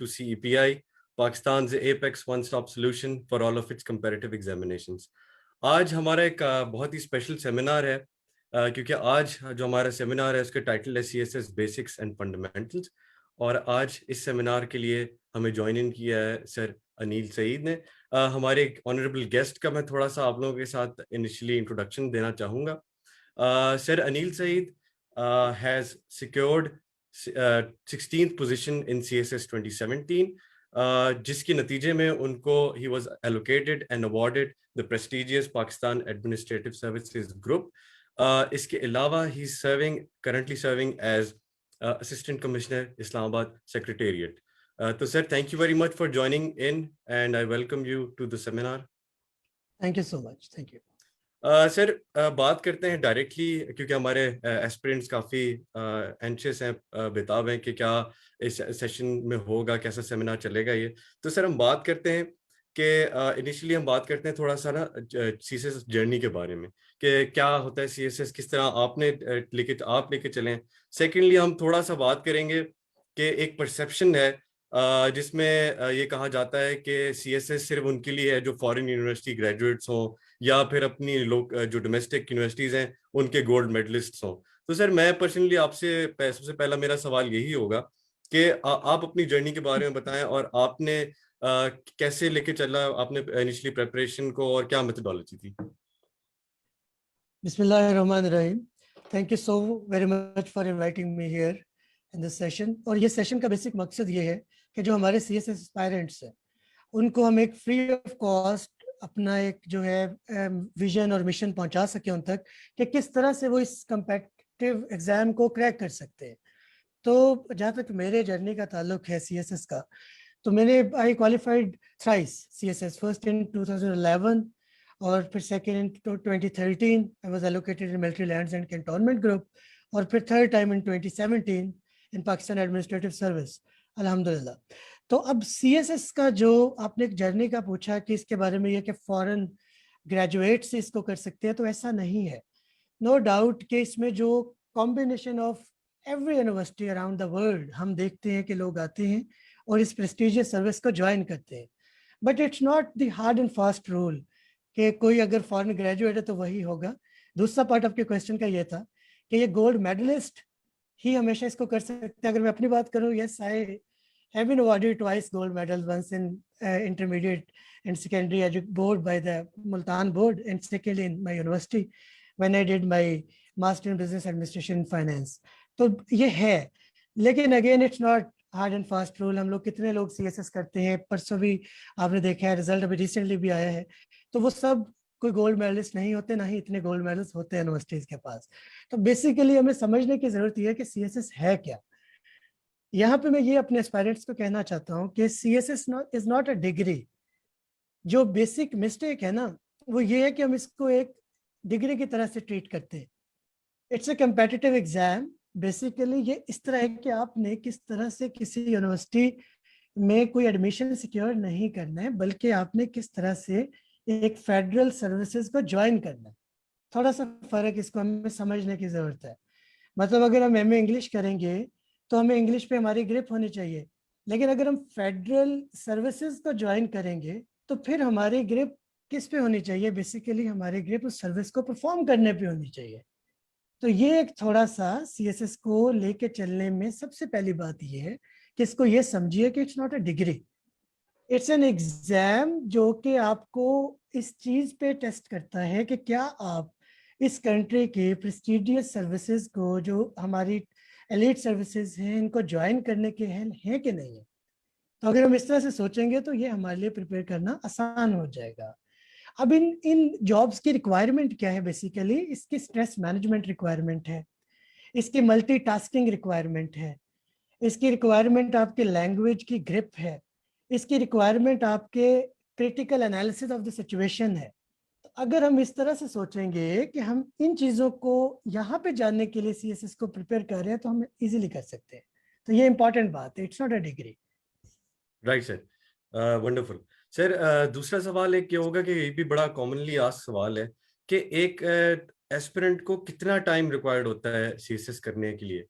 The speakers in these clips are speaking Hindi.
to CEPI, Pakistan's apex one-stop solution for all of its comparative examinations. आज हमारा एक बहुत ही स्पेशल सेमिनार है क्योंकि आज जो हमारा सेमिनार है उसका टाइटल है CSS बेसिक्स एंड फंडामेंटल्स और आज इस सेमिनार के लिए हमें ज्वाइन इन किया है सर अनील सईद ने। हमारे एक ऑनरेबल गेस्ट का मैं थोड़ा सा आप लोगों के साथ इनिशियली इंट्रोडक्शन देना चाहूँगा। Sir Anil Saeed has secured 16th position in CSS 2017, जिसके नतीजे में उनको he was allocated and awarded the prestigious Pakistan Administrative Services Group. इसके अलावा he is currently serving as Assistant Commissioner Islamabad Secretariat. So sir, thank you very much for joining in and I welcome you to the seminar. Thank you so much. Thank you. Sir बात करते हैं डायरेक्टली क्योंकि हमारे एस्पिरेंट्स काफ़ी एंशियस हैं, बेताब हैं कि क्या इस सेशन में होगा, कैसा सेमिनार चलेगा ये। तो सर हम बात करते हैं कि इनिशियली हम बात करते हैं थोड़ा सा ना CSS जर्नी के बारे में कि क्या होता है CSS, किस तरह आपने लेके चलें। सेकेंडली हम थोड़ा सा बात करेंगे कि एक परसेप्शन है जिसमें ये कहा जाता है कि CSS सिर्फ उनके लिए है जो फॉरेन यूनिवर्सिटी ग्रेजुएट्स हों या फिर अपनी जो डोमेस्टिक यूनिवर्सिटीज़ हैं उनके गोल्ड मेडलिस्ट्स हों। तो सर मैं पर्सनली आपसे सबसे पहला मेरा सवाल यही होगा कि आप अपनी जर्नी के बारे में बताएं और आपने कैसे लेके चला आपने इनिशियली प्रिपरेशन को और क्या मेथोडोलॉजी थी। बिस्मिल्लाहिर्रहमानिर्रहीम। Thank you so very much for inviting me here in this session. और ये सेशन का बेसिक मकसद ये है कि जो हमारे CSS एस्पायरेंट्स हैं उनको हम एक फ्री ऑफ कॉस्ट अपना एक जो है विजन और मिशन पहुंचा सके उन तक कि किस तरह से वो इस कम्पिटिटिव एग्जाम को क्रैक कर सकते हैं। तो जहाँ तक मेरे जर्नी का ताल्लुक है CSS का, तो मैंने आई qualified thrice CSS, first in 2011 और फिर second in 2013 I was allocated in military lands and cantonment group और फिर third time in 2017 in Pakistan administrative service, अल्हम्दुलिल्लाह। तो अब CSS का जो आपने एक जर्नी का पूछा कि इसके बारे में ये कि फॉरेन ग्रेजुएट से इसको कर सकते हैं, तो ऐसा नहीं है। नो डाउट कि इसमें जो combination of every university around the world हम देखते हैं कि लोग आते हैं और इस प्रेस्टिजियस सर्विस को ज्वाइन करते हैं, but it's not the hard and fast rule कि कोई अगर फॉरेन ग्रेजुएट है तो वही होगा। दूसरा पार्ट आपके क्वेश्चन का ये था कि ये गोल्ड मेडलिस्ट ही हमेशा इसको कर सकते हैं। अगर मैं अपनी बात करूँ, yes I have been awarded twice gold medals, once in intermediate and secondary board by the Multan board and secondly in my university when I did my master in business administration and finance. तो ये है, लेकिन again it's not hard and fast rule। हम लोग कितने लोग CSS करते हैं, परसों भी आपने देखा है रिजल्ट अभी रिसेंटली भी आया है, तो वो सब कोई गोल्ड मेडलिस्ट नहीं होते, ना ही इतने गोल्ड मेडल्स होते हैं यूनिवर्सिटीज के पास। तो बेसिकली हमें समझने की जरूरत यह है कि CSS है क्या। यहाँ पे मैं ये अपने एस्पायरेंट्स को कहना चाहता हूँ कि CSS is not a degree. जो बेसिक मिस्टेक है ना वो ये है कि हम इसको एक डिग्री की तरह से ट्रीट करते हैं। It's a competitive exam. Basically ये इस तरह है कि आपने किस तरह से किसी यूनिवर्सिटी में कोई एडमिशन सिक्योर नहीं करना है, बल्कि आपने किस तरह से एक फेडरल सर्विसेज को ज्वाइन करना है। थोड़ा सा फर्क इसको हमें समझने की जरूरत है। मतलब अगर हम MA इंग्लिश करेंगे तो हमें इंग्लिश पे हमारी ग्रिप होनी चाहिए, लेकिन अगर हम फेडरल सर्विसेज को ज्वाइन करेंगे तो फिर हमारी ग्रिप किस पे होनी चाहिए? बेसिकली हमारी ग्रिप उस सर्विस को परफॉर्म करने पे होनी चाहिए। तो ये एक थोड़ा सा CSS को लेके चलने में सबसे पहली बात ये है कि इसको ये समझिए कि it's not a degree, it's an exam जो कि आपको इस चीज पे टेस्ट करता है कि क्या आप इस कंट्री के प्रेस्टिजियस सर्विसेज को, जो हमारी एलीट सर्विसेज हैं, इनको ज्वाइन करने के हैं कि नहीं है। तो अगर हम इस तरह से सोचेंगे तो ये हमारे लिए प्रिपेयर करना आसान हो जाएगा। अब इन जॉब्स की रिक्वायरमेंट क्या है? बेसिकली इसकी स्ट्रेस मैनेजमेंट रिक्वायरमेंट है, इसकी मल्टीटास्किंग रिक्वायरमेंट है, इसकी रिक्वायरमेंट आपके लैंग्वेज की ग्रिप है, इसकी रिक्वायरमेंट आपके critical analysis of the situation है। तो अगर हम इस तरह से सोचेंगे कि हम इन चीज़ों को यहाँ पे जानने के लिए CSS को प्रिपेयर कर रहे हैं तो हम इजीली कर सकते हैं। तो ये इंपॉर्टेंट बात है, it's not a degree. Right sir, wonderful sir. दूसरा सवाल एक ये होगा कि ये भी बड़ा कॉमनली आस्क्ड सवाल है कि एक एस्पिरेंट को कितना टाइम रिक्वायर्ड होता है CSS करने के लिए?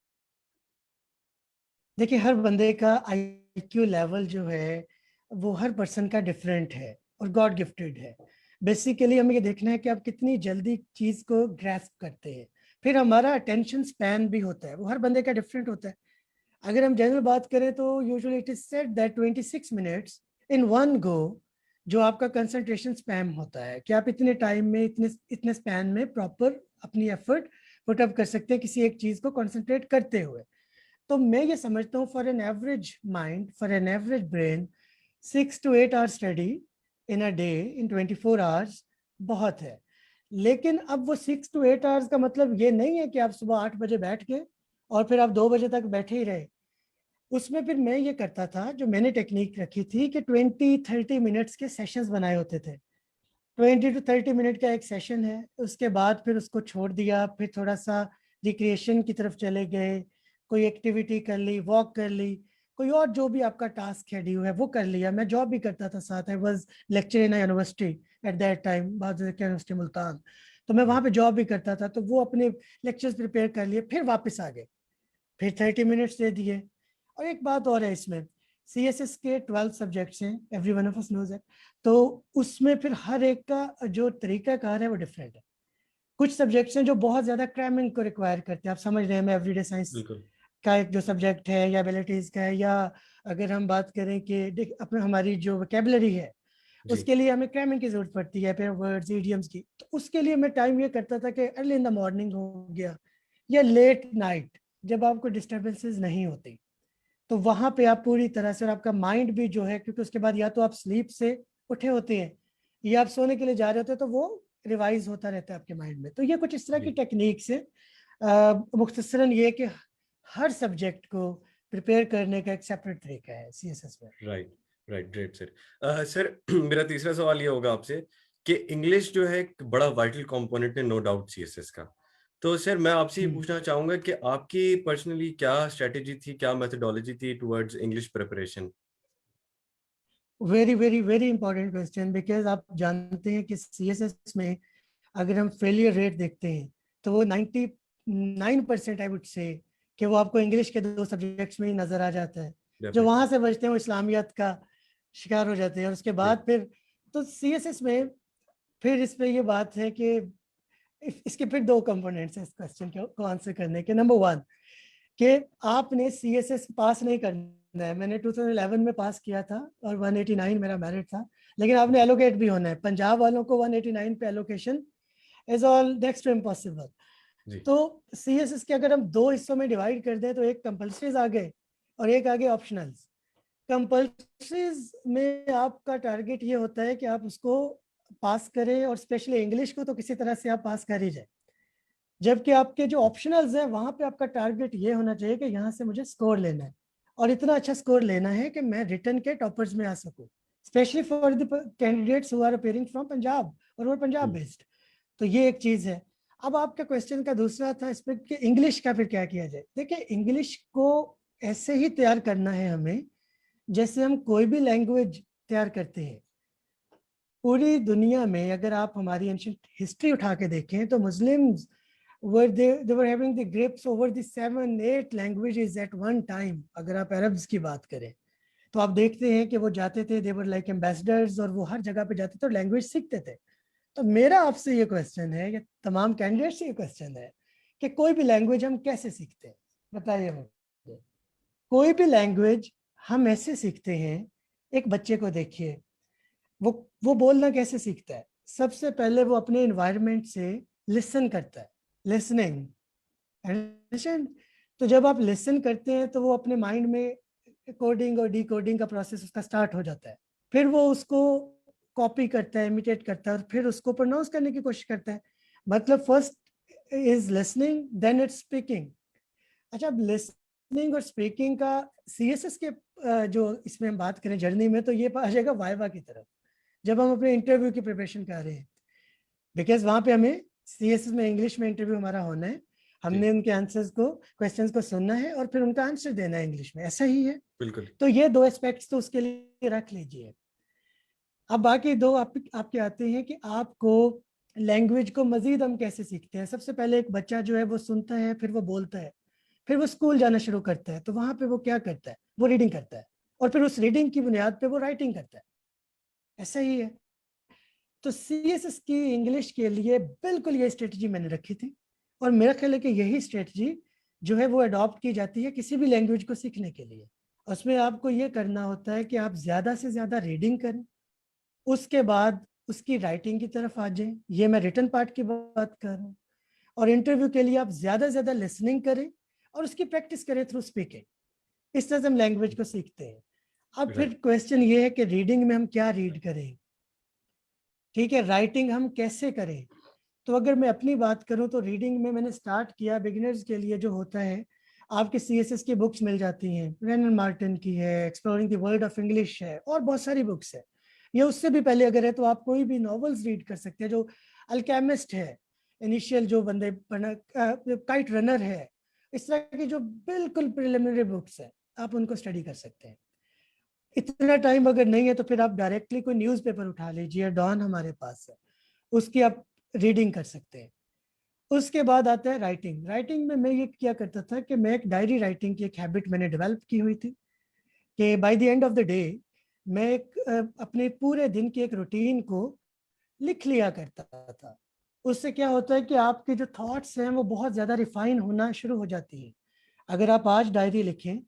देखिए, हर बंदे का IQ लेवल जो है वो हर पर्सन का डिफरेंट है और गॉड गिफ्टेड है। बेसिकली हमें ये देखना है कि आप कितनी जल्दी चीज को ग्रैस्प करते हैं। फिर हमारा अटेंशन स्पैन भी होता है, वो हर बंदे का डिफरेंट होता है। अगर हम जनरल बात करें तो usually it is said that 26 minutes in one go जो आपका कंसंट्रेशन स्पैम होता है, कि आप इतने टाइम में इतने इतने स्पैन में प्रॉपर अपनी एफर्ट पुटअप कर सकते हैं किसी एक चीज को कंसंट्रेट करते हुए। तो मैं ये समझता हूँ for an average mind, for an average brain, 6 to 8 hours study in a day in 24 hours बहुत है। लेकिन अब वो 6 to 8 आवर्स का मतलब ये नहीं है कि आप सुबह 8 बजे बैठ के और फिर आप 2 बजे तक बैठे ही रहे। उसमें फिर मैं ये करता था, जो मैंने टेक्निक रखी थी कि 20-30 मिनट्स के सेशंस बनाए होते थे। 20 to 30 मिनट का एक सेशन है, उसके बाद फिर उसको छोड़ दिया, फिर थोड़ा सा रिक्रिएशन की तरफ चले गए, कोई एक्टिविटी कर ली, वॉक कर ली, कोई और जो भी आपका टास्क शेड्यूल है वो कर लिया। मैं जॉब भी करता था साथ, I was lecture in university at that time, बाद यूनिवर्सिटी मुल्तान, तो मैं वहाँ पे जॉब भी करता था। तो वो अपने लेक्चर्स प्रिपेयर कर लिए, फिर वापस आ गए, फिर 30 मिनट्स दे दिए। और एक बात और है इसमें, CSS के 12 सब्जेक्ट्स हैं, every one of us knows it. तो उसमें फिर हर एक का जो तरीकाकार है वो डिफरेंट है। कुछ सब्जेक्ट्स हैं जो बहुत ज्यादा क्रैमिंग को रिक्वायर करते हैं, आप समझ रहे हैं, मैं एवरीडे साइंस बिल्कुल का एक जो सब्जेक्ट है या एबिलिटीज का है, या अगर हम बात करें कि अपने हमारी जो वोकेबलरी है जी। उसके लिए हमें क्रैमिंग की जरूरत पड़ती है, फिर वर्ड्स इडियम्स की। तो उसके लिए मैं टाइम ये करता था कि अर्ली इन द मॉर्निंग हो गया या लेट नाइट, जब आपको डिस्टर्बेंसेस नहीं होती, तो वहां पे आप पूरी तरह से, और आपका माइंड भी जो है, क्योंकि उसके बाद या तो आप स्लीप से उठे होते हैं या आप सोने के लिए जा रहे होते हैं, तो वो रिवाइज होता रहता है आपके माइंड में। तो ये कुछ इस तरह की जी। टेक्निक्स है। मुख्तसरन ये कि हर सब्जेक्ट को प्रिपेयर करने का एक सेपरेट तरीका है CSS में। Right. Right, great sir. Sir मेरा तीसरा सवाल ये होगा आपसे कि इंग्लिश जो है एक बड़ा वाइटल कंपोनेंट है नो डाउट सीएसएस का। तो सर मैं आपसे ये पूछना चाहूंगा कि आपकी पर्सनली क्या स्ट्रेटेजी थी, क्या मेथोडोलॉजी थी towards English preparation? Very very very important question, because आप जानते हैं कि CSS में अगर हम फेलियर रेट देखते हैं तो वो 99% आई वुड से कि वो आपको इंग्लिश के 2 सब्जेक्ट्स में ही नजर आ जाता है। जो डेफिनेटली। वहां से बचते हैं वो इस्लामियत का शिकार हो जाते हैं, और उसके जी। बाद फिर तो CSS में फिर इस पे ये बात है कि इसके फिर 2 कंपोनेंट्स हैं इस क्वेश्चन को आंसर करने के। नंबर 1 कि आपने CSS पास नहीं करना है। मैंने 2011 में पास किया था और 189 मेरा मेरिट था, लेकिन आपने एलोकेट भी होना है। पंजाब वालों को 189 पे allocation is all next to impossible. जी। तो CSS के अगर हम 2 हिस्सों में डिवाइड कर दें तो एक कंपल्सरीज आ गए और एक आगे ऑप्शनल्स। कंपल्सरीज में आपका टारगेट ये होता है कि आप उसको पास करें, और स्पेशली इंग्लिश को तो किसी तरह से आप पास कर ही जाए। जबकि आपके जो ऑप्शनल्स हैं वहां पे आपका टारगेट ये होना चाहिए कि यहाँ से मुझे स्कोर लेना है, और इतना अच्छा स्कोर लेना है कि मैं रिटर्न के टॉपर्स में आ सकूं, specially for the candidates who are appearing from Punjab और वो पंजाब बेस्ड। तो ये एक चीज है। अब आपका क्वेश्चन का दूसरा था इस पे कि इंग्लिश का फिर क्या किया जाए। देखिए, इंग्लिश को ऐसे ही तैयार करना है हमें जैसे हम कोई भी लैंग्वेज तैयार करते हैं। पूरी दुनिया में अगर आप हमारी एंशिएंट हिस्ट्री उठा के देखें तो Muslims they were having the grips over the 7-8 languages at one time। अगर आप अरब्स की बात करें तो आप देखते हैं कि वो जाते थे, they were like ambassadors, और वो हर जगह पे जाते थे और लैंग्वेज सीखते थे। तो मेरा आपसे ये क्वेश्चन है, ये तमाम कैंडिडेट से ये क्वेश्चन है कि कोई भी लैंग्वेज हम कैसे सीखते हैं, बताइए मुझे। कोई भी लैंग्वेज हम ऐसे सीखते हैं, एक बच्चे को देखिए, वो बोलना कैसे सीखता है। सबसे पहले वो अपने इन्वायरमेंट से लिसन करता है, लिसनिंग, अंडरस्टैंड। तो जब आप लिसन करते हैं तो वो अपने माइंड में कोडिंग और डिकोडिंग का प्रोसेस उसका स्टार्ट हो जाता है। फिर वो उसको कॉपी करता है, इमिटेट करता है, और फिर उसको प्रोनाउंस करने की कोशिश करता है। मतलब first is listening, then it's speaking. अच्छा, अब लिसनिंग और स्पीकिंग का CSS के जो इसमें हम बात करें जर्नी में, तो ये आ जाएगा वाइवा की तरफ, जब हम अपने इंटरव्यू की प्रिपरेशन कर रहे हैं। बिकॉज वहां पे हमें CSS में इंग्लिश में इंटरव्यू हमारा होना है, जी। हमने उनके आंसर्स को, क्वेश्चंस को सुनना है और फिर उनका आंसर देना है इंग्लिश में, ऐसा ही है। बिल्कुल। तो ये 2 एस्पेक्ट्स तो उसके लिए रख लीजिए। अब बाकी 2 आपके आते हैं कि आपको लैंग्वेज को मजीद हम कैसे सीखते हैं। सबसे पहले एक बच्चा जो है वो सुनता है, फिर वो बोलता है, फिर वो स्कूल जाना शुरू करता है, तो वहां पे वो क्या करता है, वो रीडिंग करता है, और फिर उस रीडिंग की बुनियाद पे वो राइटिंग करता है। ऐसा ही है। तो सीएसएस की इंग्लिश के लिए बिल्कुल ये स्ट्रेटजी मैंने रखी थी, और मेरा ख्याल है कि यही स्ट्रेटजी जो है वो अडॉप्ट की जाती है किसी भी लैंग्वेज को सीखने के लिए। उसमें आपको ये करना होता है कि आप ज्यादा से ज्यादा रीडिंग करें, उसके बाद उसकी राइटिंग की तरफ आ जाएं। ये मैं रिटन पार्ट की बात कर रहा हूँ। और इंटरव्यू के लिए आप ज्यादा से ज्यादा लिसनिंग करें और उसकी प्रैक्टिस करें थ्रू स्पीकिंग। इस तरह से हम लैंग्वेज को सीखते हैं। अब फिर राइट। क्वेश्चन ये है कि रीडिंग में हम क्या रीड करें, ठीक है, राइटिंग हम कैसे करें। तो अगर मैं अपनी बात करूं तो रीडिंग में मैंने स्टार्ट किया बिगिनर्स के लिए जो होता है, आपके सीएसएस की बुक्स मिल जाती हैं, रेनन मार्टिन की है, exploring the world of English है, और बहुत सारी बुक्स है। ये उससे भी पहले अगर है तो आप कोई भी नॉवेल्स रीड कर सकते हैं। जो अल्केमिस्ट है, इनिशियल जो बंदे काइट रनर है, इस तरह की जो बिल्कुल प्रिलिमिनरी बुक्स है, आप उनको स्टडी कर सकते हैं। इतना टाइम अगर नहीं है तो फिर आप डायरेक्टली कोई न्यूज़पेपर उठा लीजिए, डॉन हमारे पास है, उसकी आप रीडिंग कर सकते हैं। उसके बाद आता है राइटिंग। राइटिंग में मैं ये क्या करता था कि मैं एक डायरी राइटिंग की एक हैबिट मैंने डेवलप की हुई थी, कि by the end of the day मैं एक अपने पूरे दिन की एक रूटीन को लिख लिया करता था। उससे क्या होता है कि आपके जो थॉट्स हैं वो बहुत ज़्यादा रिफाइन होना शुरू हो जाती हैं। अगर आप आज डायरी लिखें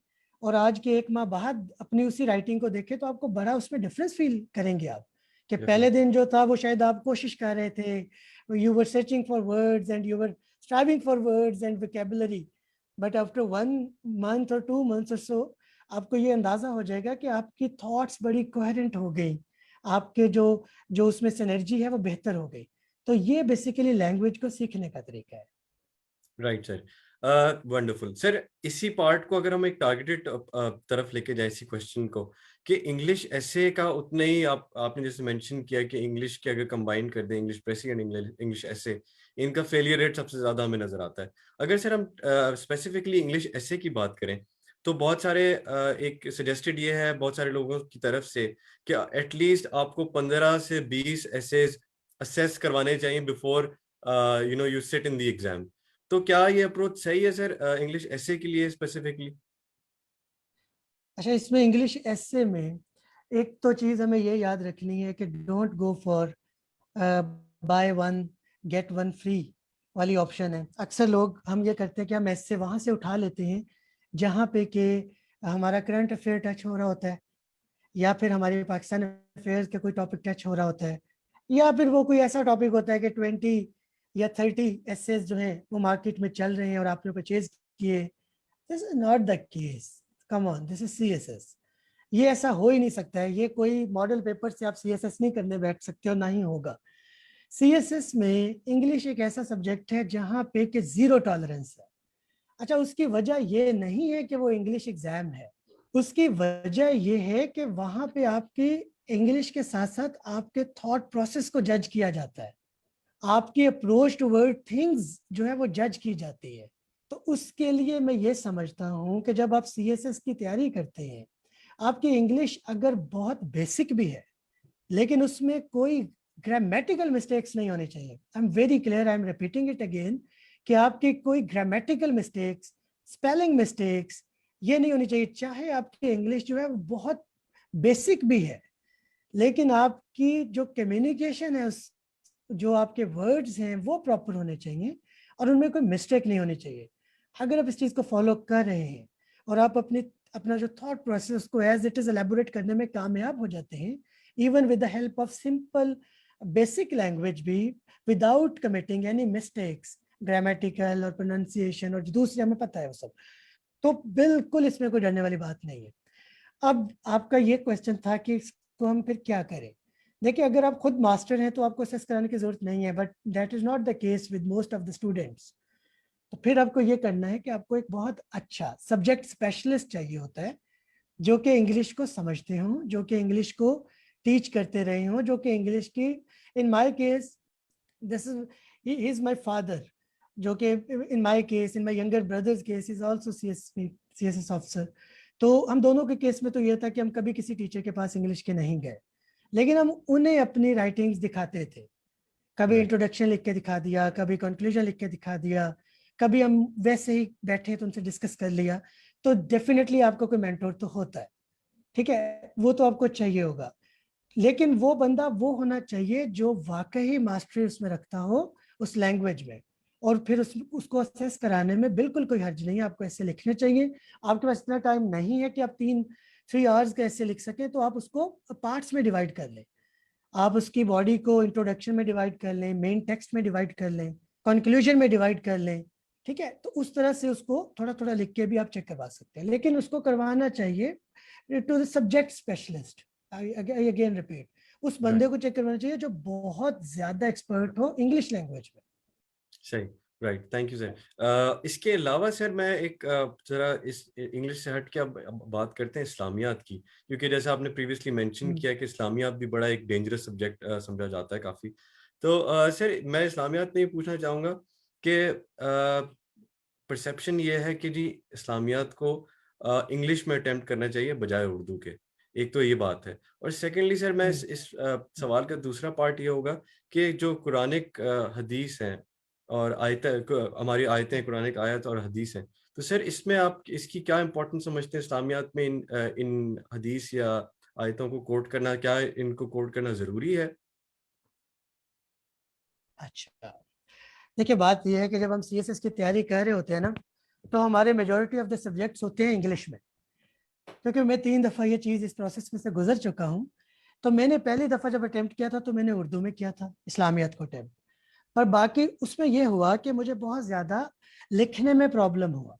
और आज के एक माह बाद अपनी उसी राइटिंग को देखें तो आपको बड़ा उसमें डिफरेंस फील करेंगे आप, कि पहले डेफिनेटली। दिन जो था वो शायद आप कोशिश कर रहे थे, you were searching for words and you were striving for words and vocabulary, but after 1 month और 2 मंथ्स और सो आपको ये अंदाजा हो जाएगा कि आपकी थॉट्स बड़ी कोहेरेंट हो गई, आपके जो जो उसमें सिनर्जी है वो बेहतर हो गई। तो ये बेसिकली लैंग्वेज को सीखने का तरीका है। Right sir. Wonderful sir. इसी पार्ट को अगर हम एक टारगेटेड तरफ लेके जाए इसी क्वेश्चन को, कि इंग्लिश ऐसे का उतना ही आपने जैसे मेंशन किया कि इंग्लिश के अगर कंबाइन कर दें, इंग्लिश प्रेसी एंड इंग्लिश ऐसे, इनका फेलियर रेट सबसे ज्यादा हमें नजर आता है। अगर सर हम स्पेसिफिकली इंग्लिश ऐसे की बात करें तो बहुत सारे एक सजेस्टेड ये है बहुत सारे लोगों की तरफ से कि एटलीस्ट आपको 15 से 20 एसेस असेस करवाने चाहिए before you sit in the exam. तो क्या ये अप्रोच सही है सर इंग्लिश ऐसे के लिए स्पेसिफिकली? अच्छा, इसमें इंग्लिश ऐसे में एक तो चीज हमें ये याद रखनी है कि don't go for by one get one free वाली ऑप्शन है। अक्सर लोग हम ये करते हैं कि हम ऐसे वहां से उठा लेते हैं जहाँ पे कि हमारा करंट अफेयर टच हो रहा होता है, या फिर हमारे पाकिस्तान अफेयर्स का कोई टॉपिक टच हो रहा होता है, या फिर वो कोई ऐसा टॉपिक होता है कि 20 या 30 एसेज जो हैं वो मार्केट में चल रहे हैं और आपने परचेज किए। This is not the case. Come on, this is CSS. ये ऐसा हो ही नहीं सकता है। ये कोई मॉडल पेपर से आप सीएसएस नहीं करने बैठ सकते हो, ना ही होगा। सीएसएस में इंग्लिश एक ऐसा सब्जेक्ट है जहां पे कि जीरो टॉलरेंस है। अच्छा, उसकी वजह ये नहीं है कि वो इंग्लिश एग्जाम है, उसकी वजह ये है कि वहां पे आपकी इंग्लिश के साथ साथ आपके थॉट प्रोसेस को जज किया जाता है, आपकी अप्रोच टू वर्ड थिंग्स जो है वो जज की जाती है। तो उसके लिए मैं ये समझता हूँ कि जब आप सीएसएस की तैयारी करते हैं, आपकी इंग्लिश अगर बहुत बेसिक भी है लेकिन उसमें कोई ग्रामेटिकल मिस्टेक्स नहीं होने चाहिए। I am very clear, I am repeating it again, कि आपकी कोई ग्रामेटिकल मिस्टेक्स, स्पेलिंग मिस्टेक्स ये नहीं होनी चाहिए। चाहे आपकी इंग्लिश जो है वो बहुत बेसिक भी है, लेकिन आपकी जो कम्युनिकेशन है, उस जो आपके वर्ड्स हैं वो प्रॉपर होने चाहिए और उनमें कोई मिस्टेक नहीं होनी चाहिए। अगर आप इस चीज़ को फॉलो कर रहे हैं और आप अपना जो थॉट प्रोसेस को एज इट इज एलेबोरेट करने में कामयाब हो जाते हैं, even with the help of simple basic language भी, without committing any mistakes, grammatical और प्रोनाउंसिएशन और दूसरे हमें पता है वो सब, तो बिल्कुल इसमें कोई डरने वाली बात नहीं है। अब आपका ये क्वेश्चन था कि इसको हम फिर क्या करें। देखिए, अगर आप खुद मास्टर हैं तो आपको असेस कराने की जरूरत नहीं है, but that is not the case with most of the students. तो फिर आपको ये करना है कि आपको एक बहुत अच्छा सब्जेक्ट स्पेशलिस्ट चाहिए होता है, जो कि इंग्लिश को समझते हों, जो कि इंग्लिश को टीच करते रहे हों, जो कि इंग्लिश की, इन my case this is, he is my father, जो कि इन my case, in my younger brothers case is also CSS officer. तो हम दोनों के केस में तो ये था कि हम कभी किसी टीचर के पास इंग्लिश के नहीं गए, लेकिन हम उन्हें अपनी राइटिंग्स दिखाते थे। कभी राइट। इंट्रोडक्शन लिख के दिखा दिया, कभी कंक्लूजन लिख के दिखा दिया, कभी हम वैसे ही बैठे तो उनसे डिस्कस कर लिया, तो डेफिनेटली आपको कोई मेंटोर तो होता है, ठीक है, वो तो आपको चाहिए होगा। लेकिन वो बंदा वो होना चाहिए जो वाकई मास्टरी उसमें रखता हो उस लैंग्वेज में, और फिर उसको असेस कराने में बिल्कुल कोई हर्ज नहीं है। आपको ऐसे लिखने चाहिए, आपके पास इतना टाइम नहीं है कि आप 3 आवर्स का ऐसे लिख सकें, तो आप उसको पार्ट्स में डिवाइड कर लें। आप उसकी बॉडी को इंट्रोडक्शन में डिवाइड कर लें, मेन टेक्स्ट में डिवाइड कर लें, कंक्लूजन में डिवाइड कर लें, ठीक है। तो उस तरह से उसको थोड़ा थोड़ा लिख के भी आप चेक करवा सकते हैं, लेकिन उसको करवाना चाहिए to the subject specialist. I again repeat, उस बंदे को चेक करवाना चाहिए जो बहुत ज्यादा एक्सपर्ट हो इंग्लिश लैंग्वेज में। सही, राइट, थैंक यू सर। इसके अलावा सर मैं एक जरा इस इंग्लिश से हट के अब बात करते हैं इस्लामियात की, क्योंकि जैसे आपने प्रीवियसली मेंशन किया कि इस्लामियात भी बड़ा एक डेंजरस सब्जेक्ट समझा जाता है काफ़ी। तो सर मैं इस्लामियात में ये पूछना चाहूँगा कि परसेप्शन ये है कि जी इस्लामियात को इंग्लिश में अटेम्प्ट करना चाहिए बजाय उर्दू के, एक तो ये बात है। और सेकेंडली सर मैं इस सवाल का दूसरा पार्ट ये होगा कि जो कुरानिक हदीस हैं और आयतें, हमारी आयतें कुरानिक आयत और हदीस हैं, तो सर इसमें आप इसकी क्या इंपॉर्टेंस समझते हैं इस्लामियात में? इन हदीस या आयतों को कोट करना, क्या इनको कोट करना ज़रूरी है? अच्छा, देखिए बात यह है कि जब हम सीएसएस की तैयारी कर रहे होते हैं ना, तो हमारे मेजोरिटी ऑफ द सब्जेक्ट्स होते हैं इंग्लिश में। क्योंकि मैं 3 दफ़ा ये चीज़ इस प्रोसेस में से गुजर चुका हूँ, तो मैंने पहली दफ़ा जब अटेम्प्ट किया था तो मैंने उर्दू में किया था इस्लामियत को अटेम्प्ट। पर बाकी उसमें यह हुआ कि मुझे बहुत ज़्यादा लिखने में प्रॉब्लम हुआ,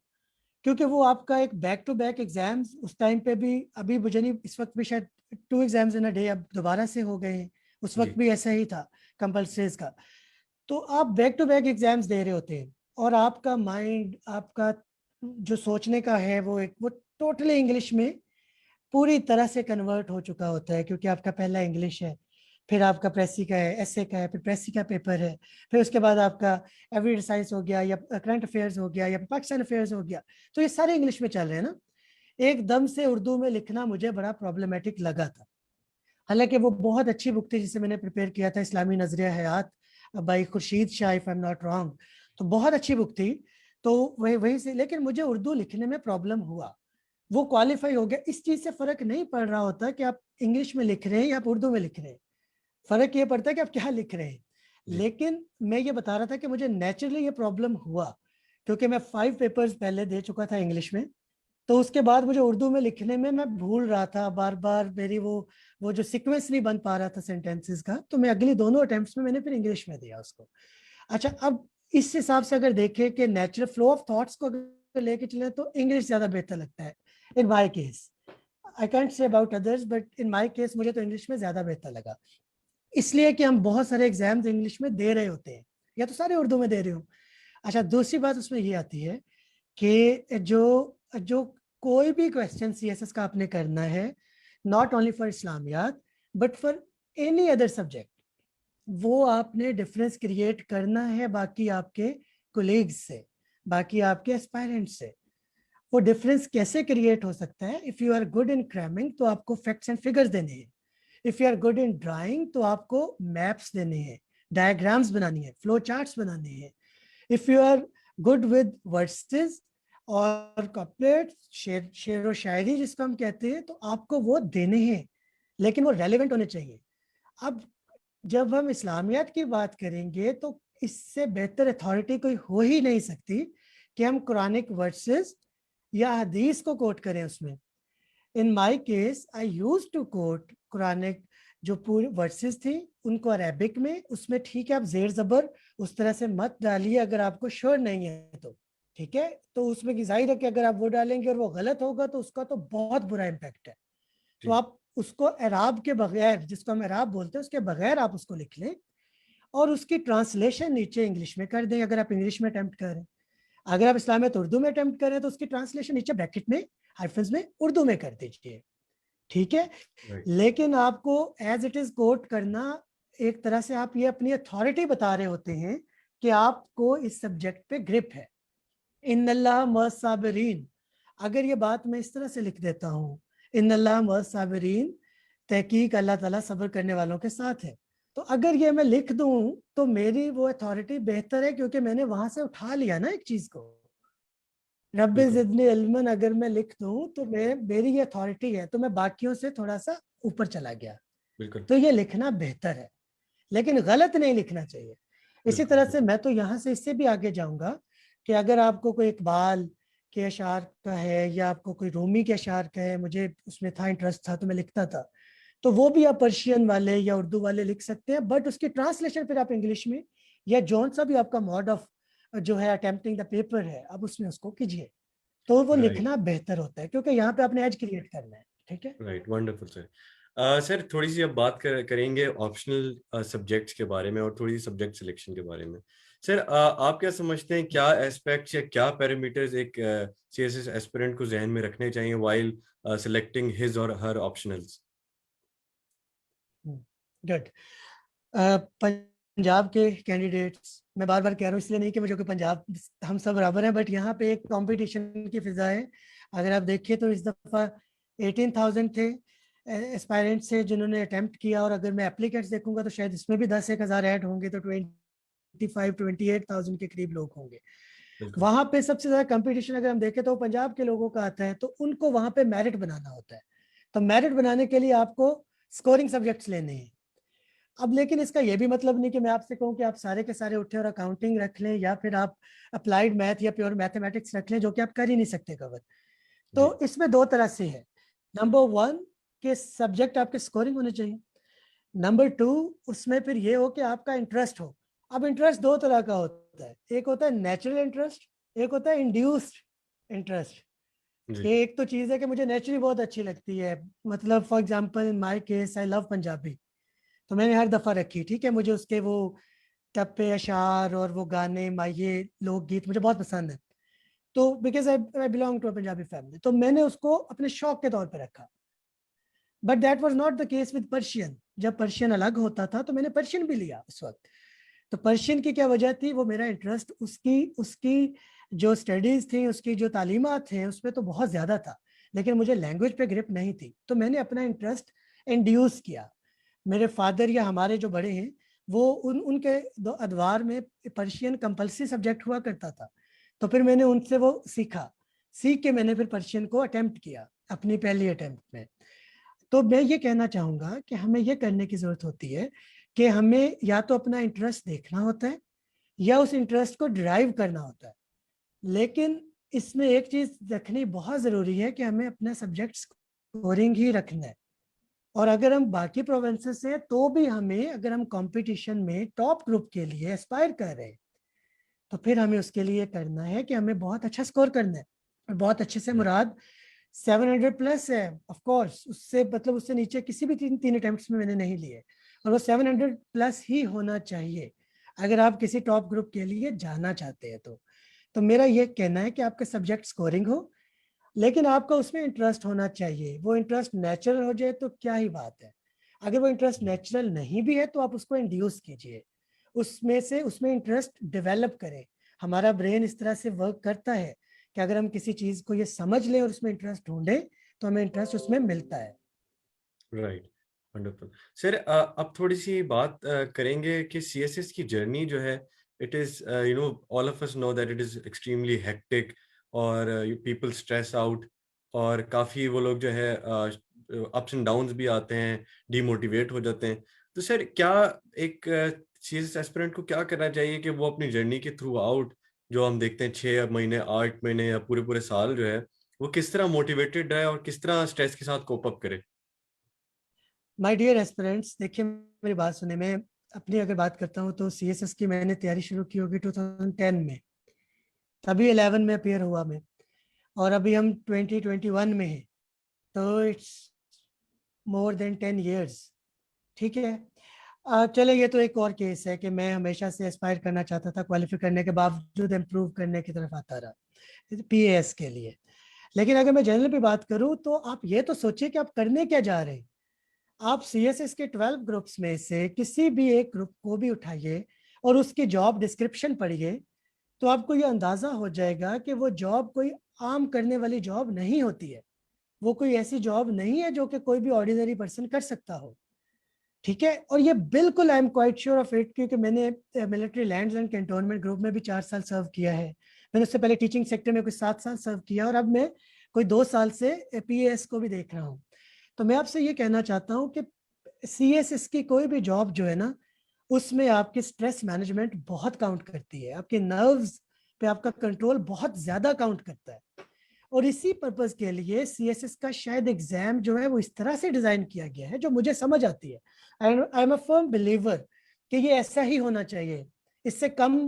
क्योंकि वो आपका एक बैक टू बैक एग्जाम्स उस टाइम पे भी, अभी मुझे नहीं, इस वक्त भी शायद 2 एग्जाम्स इन अ डे अब दोबारा से हो गए हैं, उस वक्त जी, भी ऐसा ही था कंपल्सरीज का। तो आप बैक टू बैक एग्जाम्स दे रहे होते हैं, और आपका माइंड, आपका जो सोचने का है वो टोटली इंग्लिश में पूरी तरह से कन्वर्ट हो चुका होता है, क्योंकि आपका पहला इंग्लिश है, फिर आपका प्रेसी का है, एसए का है, फिर प्रेसी का पेपर है, फिर उसके बाद आपका एवरीडे साइंस हो गया, या करंट अफेयर्स हो गया, या पाकिस्तान अफेयर्स हो गया। तो ये सारे इंग्लिश में चल रहे हैं ना। एकदम से उर्दू में लिखना मुझे बड़ा प्रॉब्लमेटिक लगा था। हालांकि वो बहुत अच्छी बुक थी जिसे मैंने प्रिपेयर किया था, Islami Nazariya Hayat by Khurshid Shah, if I am not wrong, तो बहुत अच्छी बुक थी। तो वही वही से, लेकिन मुझे उर्दू लिखने में प्रॉब्लम हुआ। वो क्वालिफाई हो गया, इस चीज से फर्क नहीं पड़ रहा होता कि आप इंग्लिश में लिख रहे हैं या आप उर्दू में लिख रहे हैं, फर्क ये पड़ता है कि आप क्या लिख रहे हैं। जी, लेकिन मैं ये बता रहा था कि मुझे नेचुरली ये प्रॉब्लम हुआ, क्योंकि मैं 5 पेपर्स पहले दे चुका था इंग्लिश में। तो उसके बाद मुझे उर्दू में लिखने में मैं भूल रहा था बार बार, मेरी वो जो सीक्वेंस नहीं बन पा रहा था सेंटेंसेस का, तो मैं अगली दोनों अटेम्प्ट्स में मैंने फिर इंग्लिश में दिया उसको। अच्छा, अब इस हिसाब से अगर देखें कि नेचुरल फ्लो ऑफ थॉट्स को अगर लेके चले तो इंग्लिश ज्यादा बेहतर लगता है इन my case. I can't say about others, but in my case मुझे तो इंग्लिश में ज्यादा बेहतर लगा, इसलिए कि हम बहुत सारे एग्जाम्स इंग्लिश में दे रहे होते हैं, या तो सारे उर्दू में दे रहे हो। अच्छा, दूसरी बात उसमें ये आती है कि जो जो कोई भी क्वेश्चन सीएसएस का आपने करना है, नॉट ओनली फॉर इस्लामियात but for any other subject, वो आपने डिफरेंस क्रिएट करना है बाकी आपके कोलीग्स से, बाकी आपके एस्पायरेंट्स से। वो डिफरेंस कैसे क्रिएट हो सकता है? If you are good in cramming तो आपको फैक्ट्स एंड फिगर्स देने हैं, if you are good in drawing तो आपको मैप्स देने हैं, डायग्राम्स बनानी है, फ्लो चार्ट्स बनाने हैं। If you are good with verses और कपलेट, शेर और शायरी जिसको हम कहते हैं, तो आपको वो देने हैं, लेकिन वो रेलेवेंट होने चाहिए। अब जब हम इस्लामियात की बात करेंगे तो इससे बेहतर अथॉरिटी कोई हो ही नहीं सकती कि हम कुरानिक वर्सेस या हदीस को कोट करें उसमें। In my case I use to quote Quranic, जो पूरी वर्सेस थी उनको अरेबिक में, उसमें ठीक है आप जेर जबर उस तरह से मत डालिए अगर आपको श्योर नहीं है तो, ठीक है। तो उसमें की जाहिर है कि अगर आप वो डालेंगे और वो गलत होगा तो उसका तो बहुत बुरा इम्पैक्ट है। तो जी, आप उसको एराब के बगैर, जिसको हम एराब बोलते हैं, उसके बगैर आप उसको लिख लें, और उसकी ट्रांसलेशन नीचे इंग्लिश में कर दें अगर आप इंग्लिश में अटेम्प्ट करें। अगर आप इस्लामियत उर्दू में अटेम्प्ट करें तो उसकी ट्रांसलेशन नीचे ब्रैकेट में, हाइफन्स में उर्दू में कर दीजिए, ठीक है। राइट, लेकिन आपको एज इट इज कोट करना, एक तरह से आप ये अपनी अथॉरिटी बता रहे होते हैं कि आपको इस सब्जेक्ट पे ग्रिप है। इन्नल्लाह मस्साबिरीन, अगर ये बात मैं इस तरह से लिख देता हूँ, इन्नल्लाह मस्साबिरीन, तहकीक अल्लाह ताला सब्र करने वालों के साथ है, तो अगर ये मैं लिख दूं तो मेरी वो अथॉरिटी बेहतर है, क्योंकि मैंने वहां से उठा लिया ना एक चीज को। रब्बे बिल्कुल जिदनी इल्मन अगर मैं लिख दूं तो मेरी ये अथॉरिटी है, तो मैं बाकियों से थोड़ा सा ऊपर चला गया। बिल्कुल तो ये लिखना बेहतर है, लेकिन गलत नहीं लिखना चाहिए। इसी तरह बिल्कुल से मैं तो यहाँ से इससे भी आगे जाऊंगा कि अगर आपको कोई इकबाल के अशार का है या आपको कोई रूमी के अशार का है, मुझे उसमें था इंटरेस्ट था तो मैं लिखता था, तो वो भी आप पर्शियन वाले या उर्दू वाले लिख सकते हैं, बट उसकी ट्रांसलेशन फिर आप इंग्लिश में या जौन सा भी आपका मोड ऑफ जो है अटेम्प्टिंग द पेपर है, अब उसमें उसको कीजिए। तो वो राइट लिखना बेहतर होता है, क्योंकि यहाँ पे आपने एज क्रिएट करना है। ठीक है। Right wonderful sir. सर थोड़ी सी अब बात करेंगे ऑप्शनल सब्जेक्ट्स के बारे में और थोड़ी सब्जेक्ट सिलेक्शन के बारे में। सर आप क्या समझते हैं, क्या एस्पेक्ट्स या क्या पैरामीटर्स एक सीएसएस एस्पिरेंट को जहन में रखने चाहिए व्हाइल सिलेक्टिंग हिज और हर ऑप्शनल्स? गुड। पंजाब के कैंडिडेट्स, मैं बार बार कह रहा हूँ इसलिए नहीं कि मुझे कोई पंजाब, हम सब बराबर हैं, बट यहाँ पे एक कंपटीशन की फिजा है। अगर आप देखिए तो इस दफा 18,000 थे एस्पायरेंट्स से जिन्होंने अटेम्प्ट किया, और अगर मैं एप्लीकेंट्स देखूंगा तो शायद इसमें भी 10-1,000 ऐड होंगे, तो 28,000 के करीब लोग होंगे। बिल्कुल वहां पे सबसे ज्यादा कंपटीशन अगर हम देखें तो पंजाब के लोगों का आता है, तो उनको वहां पे मेरिट बनाना होता है। तो मेरिट बनाने के लिए आपको स्कोरिंग सब्जेक्ट्स लेने हैं। अब लेकिन इसका यह भी मतलब नहीं कि मैं आपसे कहूं कि आप सारे के सारे उठे और अकाउंटिंग रख लें, या फिर आप अप्लाइड मैथ या प्योर मैथमेटिक्स रख लें, जो कि आप कर ही नहीं सकते कवर। जी तो इसमें दो तरह से है। नंबर वन, के सब्जेक्ट आपके स्कोरिंग होने चाहिए। नंबर टू, उसमें फिर ये हो कि आपका इंटरेस्ट हो। अब इंटरेस्ट दो तरह का होता है, एक होता है नेचुरल इंटरेस्ट, एक होता है इंड्यूस्ड इंटरेस्ट। जी कि एक तो चीज़ है कि मुझे नेचुरली बहुत अच्छी लगती है, मतलब for example in my case I love Punjabi, तो मैंने हर दफ़ा रखी। ठीक है, मुझे उसके वो टप्पे अशार और वो गाने माये लोकगीत मुझे बहुत पसंद है। तो because I belong to a Punjabi family, तो मैंने उसको अपने शौक के तौर पर रखा। But that was not the case with Persian. जब पर्शियन अलग होता था तो मैंने पर्शियन भी लिया उस वक्त। तो पर्शियन की क्या वजह थी, वो मेरा इंटरेस्ट उसकी उसकी जो स्टडीज थी, उसकी जो तालीमात थे उसमें तो बहुत ज़्यादा था, लेकिन मुझे लैंग्वेज पे ग्रिप नहीं थी, तो मैंने अपना इंटरेस्ट इंड्यूस किया। मेरे फादर या हमारे जो बड़े हैं, वो उनके अदवार में पर्शियन कंपलसरी सब्जेक्ट हुआ करता था, तो फिर मैंने उनसे वो सीखा। सीख के मैंने फिर पर्शियन को अटेम्प्ट किया अपनी पहली अटेम्प्ट में। तो मैं ये कहना चाहूँगा कि हमें ये करने की ज़रूरत होती है कि हमें या तो अपना इंटरेस्ट देखना होता है या उस इंटरेस्ट को ड्राइव करना होता है। लेकिन इसमें एक चीज़ रखनी बहुत ज़रूरी है कि हमें अपना सब्जेक्ट स्कोरिंग ही रखना है। और अगर हम बाकी प्रोविंसेस से तो भी हमें, अगर हम कंपटीशन में टॉप ग्रुप के लिए एस्पायर कर रहे हैं, तो फिर हमें उसके लिए करना है कि हमें बहुत अच्छा स्कोर करना है। और बहुत अच्छे से मुराद 700 प्लस है, ऑफ कोर्स उससे मतलब उससे नीचे किसी भी तीन अटेम्प्ट्स में मैंने नहीं लिए, और वो 700 प्लस ही होना चाहिए अगर आप किसी टॉप ग्रुप के लिए जाना चाहते हैं। तो मेरा ये कहना है कि आपका सब्जेक्ट स्कोरिंग हो, लेकिन आपका उसमें इंटरेस्ट होना चाहिए। वो इंटरेस्ट नेचुरल हो जाए तो क्या ही बात है। अगर वो इंटरेस्ट नेचुरल नहीं भी है तो आप उसको इंड्यूस कीजिए, उसमें से उसमें इंटरेस्ट डेवलप करें। हमारा ब्रेन इस तरह से वर्क करता है कि अगर हम किसी चीज को ये समझ लें और उसमें इंटरेस्ट ढूंढें तो हमें इंटरेस्ट उसमें मिलता है। Right wonderful. सर अब थोड़ी सी बात करेंगे कि सीएसएस की जर्नी जो है, it is you know all of us know that it is extremely hectic और पीपल स्ट्रेस आउट, और काफ़ी वो लोग जो है अप्स एंड डाउन्स भी आते हैं, डीमोटिवेट हो जाते हैं। तो सर क्या एक सीएसएस एस्पिरेंट को क्या करना चाहिए कि वो अपनी जर्नी के थ्रू आउट, जो हम देखते हैं 6 महीने 8 महीने या पूरे पूरे साल जो है, वो किस तरह मोटिवेटेड रहे और किस तरह स्ट्रेस के साथ कोप अप करे? माय डियर एस्पिरेंट्स, देखिए मेरी बात सुने। मैं अपनी अगर बात करता हूँ तो सीएसएस की मैंने तैयारी शुरू की होगी 2010 में, तभी 11 में अपेयर हुआ मैं, और अभी हम 2021 में हैं, तो इट्स मोर देन 10 years। ठीक है। चले, ये तो एक और केस है कि मैं हमेशा से एस्पायर करना चाहता था, क्वालिफाई करने के बावजूद इम्प्रूव करने की तरफ आता रहा पीएएस के लिए। लेकिन अगर मैं जनरल पे बात करूं तो आप ये तो सोचिए कि आप करने क्या जा रहे हैं। आप सीएसएस के 12 ग्रुप्स में से किसी भी एक ग्रुप को भी उठाइए और उसकी जॉब डिस्क्रिप्शन पढ़िए, तो आपको ये अंदाजा हो जाएगा कि वो जॉब कोई आम करने वाली जॉब नहीं होती है। वो कोई ऐसी जॉब नहीं है जो कि कोई भी ऑर्डिनरी पर्सन कर सकता हो। ठीक है। और ये बिल्कुल I am quite sure of it, क्योंकि मैंने military lands and cantonment group में भी 4 साल सर्व किया है। मैंने उससे पहले टीचिंग सेक्टर में कुछ 7 साल सर्व किया, और अब मैं कोई 2 साल से PAS को भी देख रहा हूँ। तो मैं आपसे ये कहना चाहता हूँ कि CSS की कोई भी जॉब जो है ना, उसमें आपकी स्ट्रेस मैनेजमेंट बहुत काउंट करती है, आपके नर्व्स पे आपका कंट्रोल बहुत ज्यादा काउंट करता है। और इसी पर्पस के लिए CSS का शायद एग्जाम जो है वो इस तरह से डिजाइन किया गया है, जो मुझे समझ आती है। I am a firm believer कि ये ऐसा ही होना चाहिए। इससे कम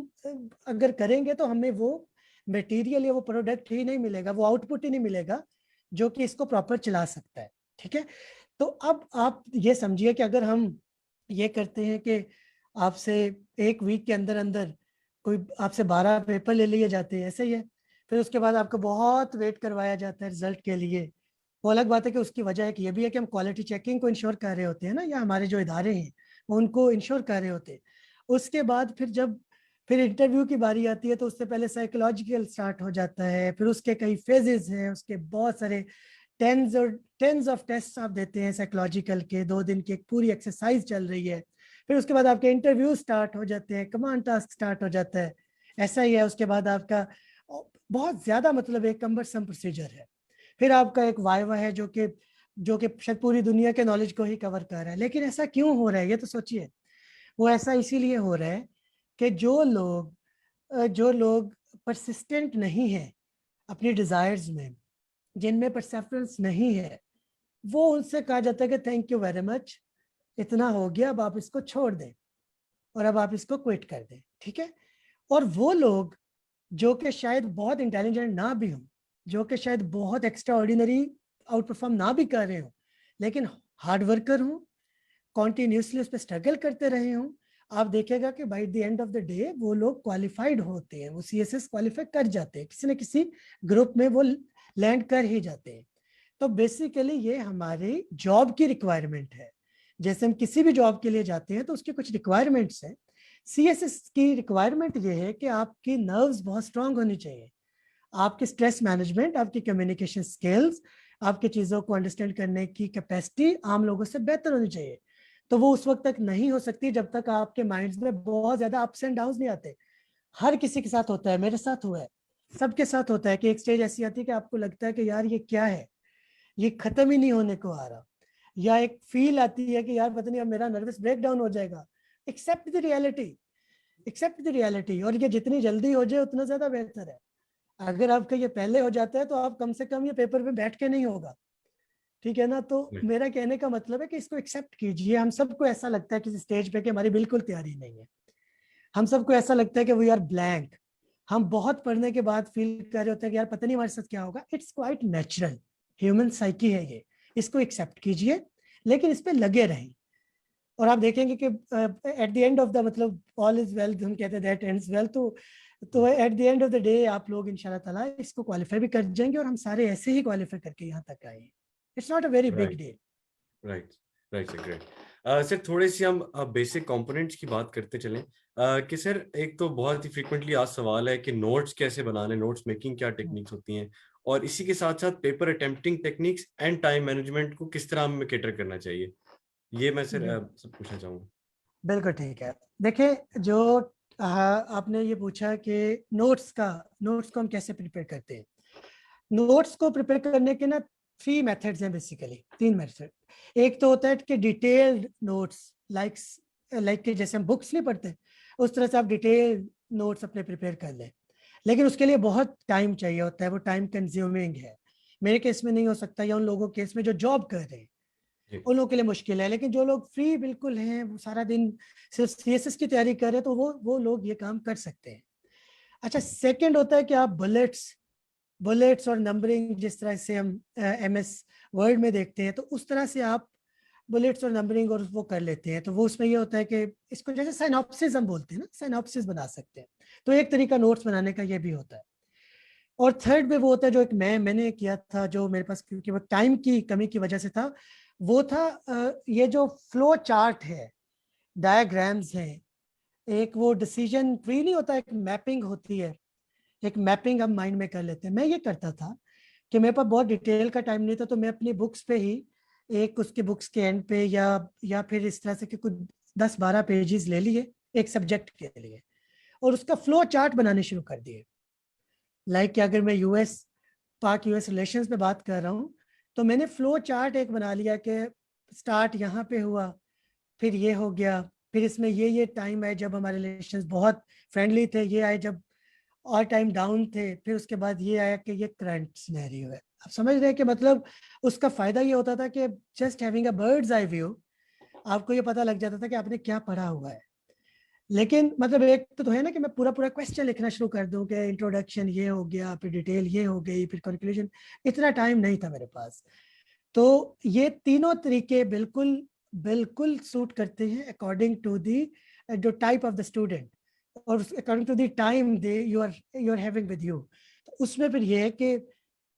अगर करेंगे तो हमें वो मटेरियल या वो प्रोडक्ट ही नहीं मिलेगा, वो आउटपुट ही नहीं मिलेगा जो कि इसको प्रॉपर चला सकता है। ठीक है। तो अब आप ये समझिए कि अगर हम ये करते हैं कि आपसे 1 वीक के अंदर अंदर कोई आपसे 12 पेपर ले लिए जाते हैं, ऐसे ही है। फिर उसके बाद आपको बहुत वेट करवाया जाता है रिजल्ट के लिए। वो अलग बात है कि उसकी वजह एक ये भी है कि हम क्वालिटी चेकिंग को इंश्योर कर रहे होते हैं ना, या हमारे जो इदारे हैं वो उनको इंश्योर कर रहे होते हैं। उसके बाद फिर इंटरव्यू की बारी आती है, तो उससे पहले साइकोलॉजिकल स्टार्ट हो जाता है, फिर उसके कई फेजेस हैं, उसके बहुत सारे टेंस ऑफ टेस्ट आप देते हैं साइकोलॉजिकल के, 2 दिन की एक पूरी एक्सरसाइज चल रही है। फिर उसके बाद आपके इंटरव्यू स्टार्ट हो जाते हैं, कमांड टास्क स्टार्ट हो जाता है, ऐसा ही है। उसके बाद आपका बहुत ज्यादा मतलब एक कम्बरसम प्रोसीजर है। फिर आपका एक वाइवा है जो कि शायद पूरी दुनिया के नॉलेज को ही कवर कर रहा है। लेकिन ऐसा क्यों हो रहा है ये तो सोचिए। वो ऐसा इसीलिए हो रहा है कि जो लोग परसिस्टेंट नहीं है अपनी डिजायर्स में, जिनमें परसेवरेंस नहीं है, वो उनसे कहा जाता है कि थैंक यू वेरी मच, इतना हो गया, अब आप इसको छोड़ दें और अब आप इसको क्विट कर दें। ठीक है। और वो लोग जो कि शायद बहुत इंटेलिजेंट ना भी हों, जो कि शायद बहुत एक्स्ट्रा ऑर्डिनरी आउट परफॉर्म ना भी कर रहे हों, लेकिन हार्ड वर्कर हों, कॉन्टिन्यूसली उस पर स्ट्रगल करते रहे हों, आप देखेगा कि by the end of the day वो लोग क्वालिफाइड होते हैं, वो CSS क्वालिफाई कर जाते हैं, किसी न किसी ग्रुप में वो लैंड कर ही जाते हैं। तो बेसिकली ये हमारी जॉब की रिक्वायरमेंट है। जैसे हम किसी भी जॉब के लिए जाते हैं तो उसकी कुछ रिक्वायरमेंट्स हैं। CSS की रिक्वायरमेंट ये है कि आपकी नर्व्स बहुत स्ट्रांग होनी चाहिए, आपकी स्ट्रेस मैनेजमेंट, आपकी कम्युनिकेशन स्किल्स, आपकी चीज़ों को अंडरस्टैंड करने की कैपेसिटी आम लोगों से बेहतर होनी चाहिए। तो वो उस वक्त तक नहीं हो सकती जब तक आपके माइंड्स में बहुत ज़्यादा अप्स एंड डाउन्स नहीं आते। हर किसी के साथ होता है, मेरे साथ हुआ है, सबके साथ होता है कि एक स्टेज ऐसी आती है कि आपको लगता है कि यार ये क्या है, ये खत्म ही नहीं होने को आ रहा। या एक फील आती है कि यार पता नहीं अब मेरा नर्वस ब्रेकडाउन हो जाएगा। Accept the reality, accept the reality. और ये जितनी जल्दी हो जाए उतना ज्यादा बेहतर है। अगर आपका ये पहले हो जाता है तो आप कम से कम ये पेपर पे बैठ के नहीं होगा। ठीक है ना। तो मेरा कहने का मतलब है कि इसको एक्सेप्ट कीजिए। हम सबको ऐसा लगता है किसी स्टेज पे कि हमारी बिल्कुल तैयारी नहीं है, हम सबको ऐसा लगता है कि वी आर ब्लैंक। हम बहुत पढ़ने के बाद फील कर रहे होते हैं कि यार पता नहीं हमारे साथ क्या होगा। It's quite natural, human psyche है ये, इसको एक्सेप्ट कीजिए, लेकिन इस पे लगे रहें। और आप देखेंगे कि at the end of the मतलब ऑल इज वेल, हम कहते हैं दैट एंड्स वेल। तो at the end of the day आप लोग इंशाल्लाह ताला इसको क्वालिफाई भी कर जाएंगे, और हम सारे ऐसे ही क्वालिफाई करके यहाँ तक आए। It's not a very big deal. Right right sir, great. Sir थोड़ी सी हम बेसिक कंपोनेंट्स की बात करते चलें। कि सर एक तो बहुत ही फ्रीक्वेंटली आज सवाल है कि नोट्स कैसे बनाने, नोट्स मेकिंग क्या टेक्निक्स होती हैं, और इसी के साथ साथ paper attempting techniques and time management को किस तरह हमें कैटर करना चाहिए, ये मैं सर सब पूछना चाहूँगा। बिल्कुल ठीक है। देखिए जो आपने ये पूछा कि नोट्स को हम कैसे प्रिपेयर करते हैं। नोट्स को प्रिपेयर करने के ना 3 मेथड्स हैं, बेसिकली 3 मेथड। एक तो होता है कि डिटेल्ड नोट्स, लाइक कि जैसे हम बुक्स नहीं पढ़ते उस तरह से आप डिटेल नोट्स अपने प्रिपेयर कर लें। लेकिन उसके लिए बहुत टाइम चाहिए होता है, वो टाइम कंज्यूमिंग है। मेरे केस में नहीं हो सकता, या उन लोगों के केस में जो जॉब कर रहे हैं उन लोगों के लिए मुश्किल है। लेकिन जो लोग फ्री बिल्कुल हैं, वो सारा दिन सिर्फ CSS की तैयारी कर रहे हैं, तो वो लोग ये काम कर सकते हैं। अच्छा, सेकंड होता है कि आप बुलेट्स और नंबरिंग, जिस तरह से हम MS वर्ड में देखते हैं, तो उस तरह से आप बुलेट्स और नंबरिंग और वो कर लेते हैं। तो वो उसमें ये होता है कि इसको जैसे साइनॉप्सिस हम बोलते हैं ना, साइनॉप्सिस बना सकते हैं। तो एक तरीका नोट्स बनाने का ये भी होता है। और थर्ड में वो होता है जो एक मैंने किया था, जो मेरे पास क्योंकि वो टाइम की कमी की वजह से था, वो था ये जो फ्लो चार्ट है, डायग्राम्स हैं, एक वो डिसीजन ट्री नहीं होता, एक मैपिंग होती है, एक मैपिंग हम माइंड में कर लेते हैं। मैं ये करता था कि मेरे पास बहुत डिटेल का टाइम नहीं था, तो मैं अपनी बुक्स पे ही एक उसके बुक्स के एंड पे या फिर इस तरह से कि कुछ 10-12 पेजेस ले लिए एक सब्जेक्ट के लिए और उसका फ्लो चार्ट बनाने शुरू कर दिए। लाइक अगर मैं पाक यूएस रिलेशंस पे बात कर रहा हूँ तो मैंने फ्लो चार्ट एक बना लिया कि स्टार्ट यहाँ पे हुआ, फिर ये हो गया, फिर इसमें ये टाइम है जब हमारे रिलेशंस बहुत फ्रेंडली थे, ये आए जब ऑल टाइम डाउन थे, फिर उसके बाद ये आया कि ये करंट सिनेरियो है। आप समझ रहे हैं कि मतलब उसका फायदा ये होता था कि just having a bird's eye view आपको ये पता लग जाता था कि आपने क्या पढ़ा हुआ है। लेकिन मतलब एक तो है ना कि मैं पूरा पूरा क्वेश्चन लिखना शुरू कर दूं कि इंट्रोडक्शन ये हो गया, फिर डिटेल ये हो गई, फिर कंक्लूजन, इतना टाइम नहीं था मेरे पास। तो ये तीनों तरीके बिल्कुल बिल्कुल सूट करते हैं अकॉर्डिंग टू दी जो टाइप ऑफ द स्टूडेंट और according to the time they you are having with you. तो उसमें फिर ये है कि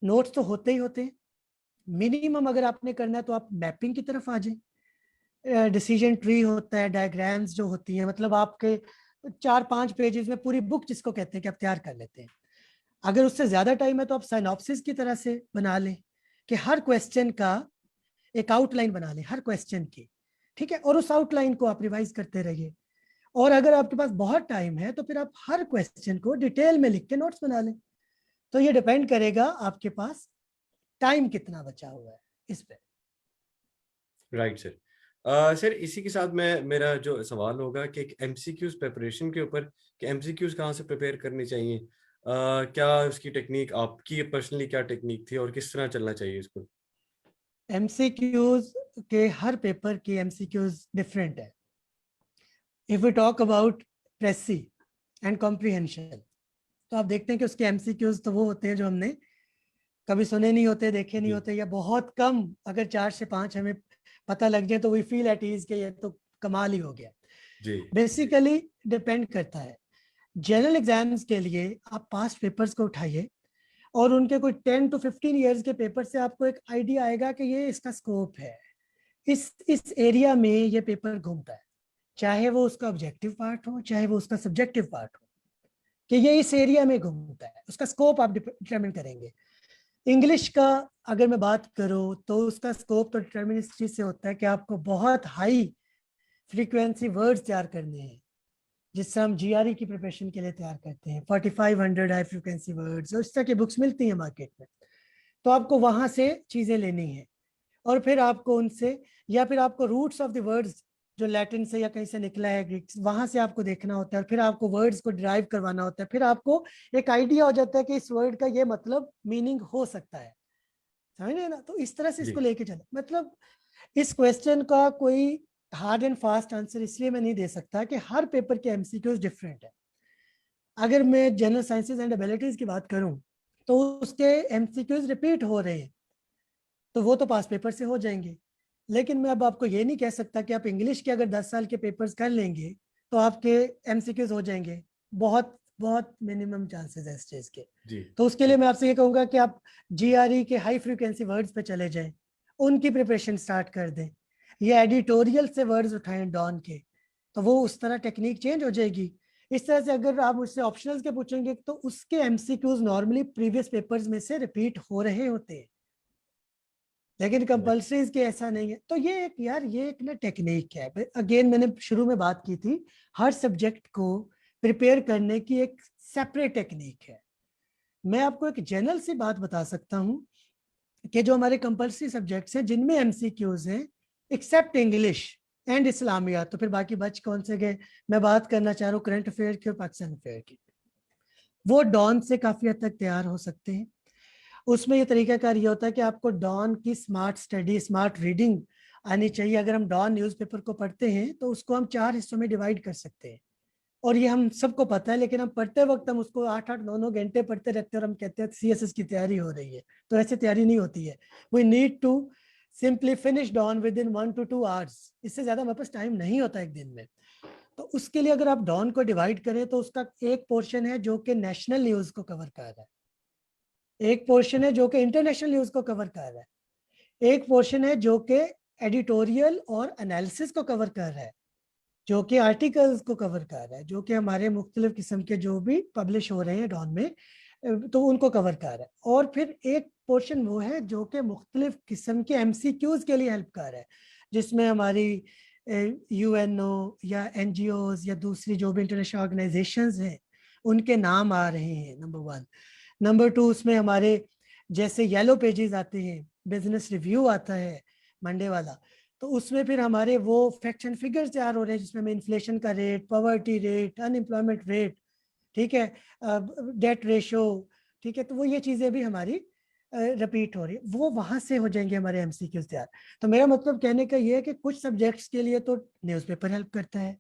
नोट्स तो होते ही होते हैं। मिनिमम अगर आपने करना है तो आप मैपिंग की तरफ आ जाए। डिसीजन ट्री होता है, डायग्राम्स जो होती हैं, मतलब आपके 4-5 पेजेस में पूरी बुक जिसको कहते हैं कि आप तैयार कर लेते हैं। अगर उससे ज्यादा टाइम है तो आप साइनॉप्सिस की तरह से बना लें कि हर क्वेश्चन का एक आउटलाइन बना लें हर क्वेश्चन की, ठीक है, और उस आउटलाइन को आप रिवाइज करते रहिए। और अगर आपके पास बहुत टाइम है तो फिर आप हर क्वेश्चन को डिटेल में लिख के नोट्स बना लें। तो ये डिपेंड करेगा आपके पास टाइम कितना बचा हुआ है इस पे। Right sir. सर इसी के साथ मैं मेरा जो सवाल होगा कि एमसीक्यूज प्रिपरेशन के ऊपर कि एमसीक्यूज कहाँ से प्रिपेयर करने चाहिए, क्या उसकी टेक्निक, आपकी पर्सनली क्या टेक्निक थी और किस तरह चलना चाहिए इसको? एमसीक्यूज के हर पेपर की एमसीक्यूज डिफरेंट है। If we talk about precis and comprehension तो आप देखते हैं कि उसके एमसीक्यूज तो वो होते हैं जो हमने कभी सुने नहीं होते, देखे नहीं जी होते, या बहुत कम, अगर 4 से 5 हमें पता लग जाए तो वी फील एट ईज के ये तो कमाल ही हो गया। जी बेसिकली डिपेंड करता है। जनरल एग्जाम्स के लिए आप पास्ट पेपर्स को उठाइए और उनके कोई 10 to 15 ईयर्स के पेपर से आपको एक आइडिया आएगा कि ये इसका स्कोप है, इस एरिया में ये पेपर घूमता है, चाहे वो उसका ऑब्जेक्टिव पार्ट हो चाहे वो उसका सब्जेक्टिव पार्ट हो, कि ये इस एरिया में घूमता है, उसका स्कोप आप डिटरमिन करेंगे। इंग्लिश का अगर मैं बात करूं तो उसका स्कोप तो डिटरमिन इस चीज से होता है कि आपको बहुत हाई फ्रीक्वेंसी वर्ड्स तैयार करने हैं, जिससे हम जीआरई की प्रिपरेशन के लिए तैयार करते हैं 4500 हाई फ्रीक्वेंसी वर्ड्स, और इस तरह की बुक्स मिलती हैं मार्केट में। तो आपको वहां से चीजें लेनी है और फिर आपको उनसे, या फिर आपको रूट्स ऑफ द वर्ड्स जो लैटिन से या कहीं से निकला है, ग्रीक, वहां से आपको देखना होता है और फिर आपको वर्ड्स को ड्राइव करवाना होता है। फिर आपको एक आइडिया हो जाता है कि इस वर्ड का ये मतलब मीनिंग हो सकता है, समझ रहे ना। तो इस तरह से जी इसको लेके चले। मतलब इस क्वेश्चन का कोई हार्ड एंड फास्ट आंसर इसलिए मैं नहीं दे सकता कि हर पेपर के एमसीक्यूज डिफरेंट है। अगर मैं जनरल साइंसेज एंड एबिलिटीज की बात करूं तो उसके एमसीक्यूज रिपीट हो रहे हैं तो वो तो पास पेपर से हो जाएंगे। लेकिन मैं अब आपको ये नहीं कह सकता कि आप इंग्लिश के अगर 10 साल के पेपर्स कर लेंगे तो आपके एमसीक्यूज हो जाएंगे। बहुत बहुत मिनिमम चांसेस है इस चीज के। जी तो उसके लिए मैं आपसे ये कहूंगा कि आप जीआरई के हाई फ्रीक्वेंसी वर्ड्स पे चले जाएं, उनकी प्रिपरेशन स्टार्ट कर दें, ये एडिटोरियल से वर्ड्स उठाएं डॉन के, तो वो उस तरह टेक्निक चेंज हो जाएगी। इस तरह से अगर आप मुझसे ऑप्शनल्स के पूछेंगे तो उसके एमसीक्यूज नॉर्मली प्रीवियस पेपर्स में से रिपीट हो रहे होते हैं, लेकिन कंपल्सरी के ऐसा नहीं है। तो ये एक यार ये एक ना टेक्निक है। अगेन मैंने शुरू में बात की थी, हर सब्जेक्ट को प्रिपेयर करने की एक सेपरेट टेक्निक है। मैं आपको एक जनरल सी बात बता सकता हूँ कि जो हमारे कंपल्सरी सब्जेक्ट्स हैं जिनमें एमसीक्यूज हैं, एक्सेप्ट इंग्लिश एंड इस्लामिया, तो फिर बाकी बच कौन से गए। मैं बात करना चाह रहा हूँ करंट अफेयर की और पाकिस्तान अफेयर की, वो डॉन से काफी हद तक तैयार हो सकते हैं। उसमें ये तरीकाकार ये होता है कि आपको डॉन की स्मार्ट स्टडी, स्मार्ट रीडिंग आनी चाहिए। अगर हम डॉन न्यूज़पेपर को पढ़ते हैं तो उसको हम 4 हिस्सों में डिवाइड कर सकते हैं, और ये हम सबको पता है, लेकिन हम पढ़ते वक्त हम उसको 8-8 9 9 घंटे पढ़ते रहते हैं और हम कहते हैं सीएसएस की तैयारी हो रही है। तो ऐसे तैयारी नहीं होती है। We need to simply finish done with in 1 to 2 hours, इससे ज्यादा हमारे पास टाइम नहीं होता एक दिन में। तो उसके लिए अगर आप डॉन को डिवाइड करें तो उसका एक पोर्शन है जो कि नेशनल न्यूज को कवर कर रहा है, एक पोर्शन है जो कि इंटरनेशनल न्यूज को कवर कर रहा है, एक पोर्शन है जो कि एडिटोरियल और एनालिसिस को कवर कर रहा है, जो कि आर्टिकल्स को कवर कर रहा है, जो कि हमारे मुख्तलिफ किस्म के जो भी पब्लिश हो रहे हैं डॉन में, तो उनको कवर कर रहा है। और फिर एक पोर्शन वो है जो कि मुख्तलिफ किस्म के MCQs के लिए हेल्प कर रहा है, जिसमें हमारी UNO या NGOs या दूसरी जो भी इंटरनेशनल ऑर्गेनाइजेशंस हैं उनके नाम आ रहे हैं, नंबर 1। नंबर 2, उसमें हमारे जैसे येलो पेजेस आते हैं, बिजनेस रिव्यू आता है मंडे वाला, तो उसमें फिर हमारे वो फैक्ट्स एंड फिगर्स तैयार हो रहे हैं, जिसमें हमें इन्फ्लेशन का rate, poverty rate, unemployment rate, ठीक है, डेट रेशो, ठीक है, तो वो ये चीज़ें भी हमारी रिपीट हो रही है, वो वहाँ से हो जाएंगे हमारे MCQs तैयार। तो मेरा मतलब कहने का ये है कि कुछ सब्जेक्ट्स के लिए तो न्यूज़पेपर हेल्प करता है,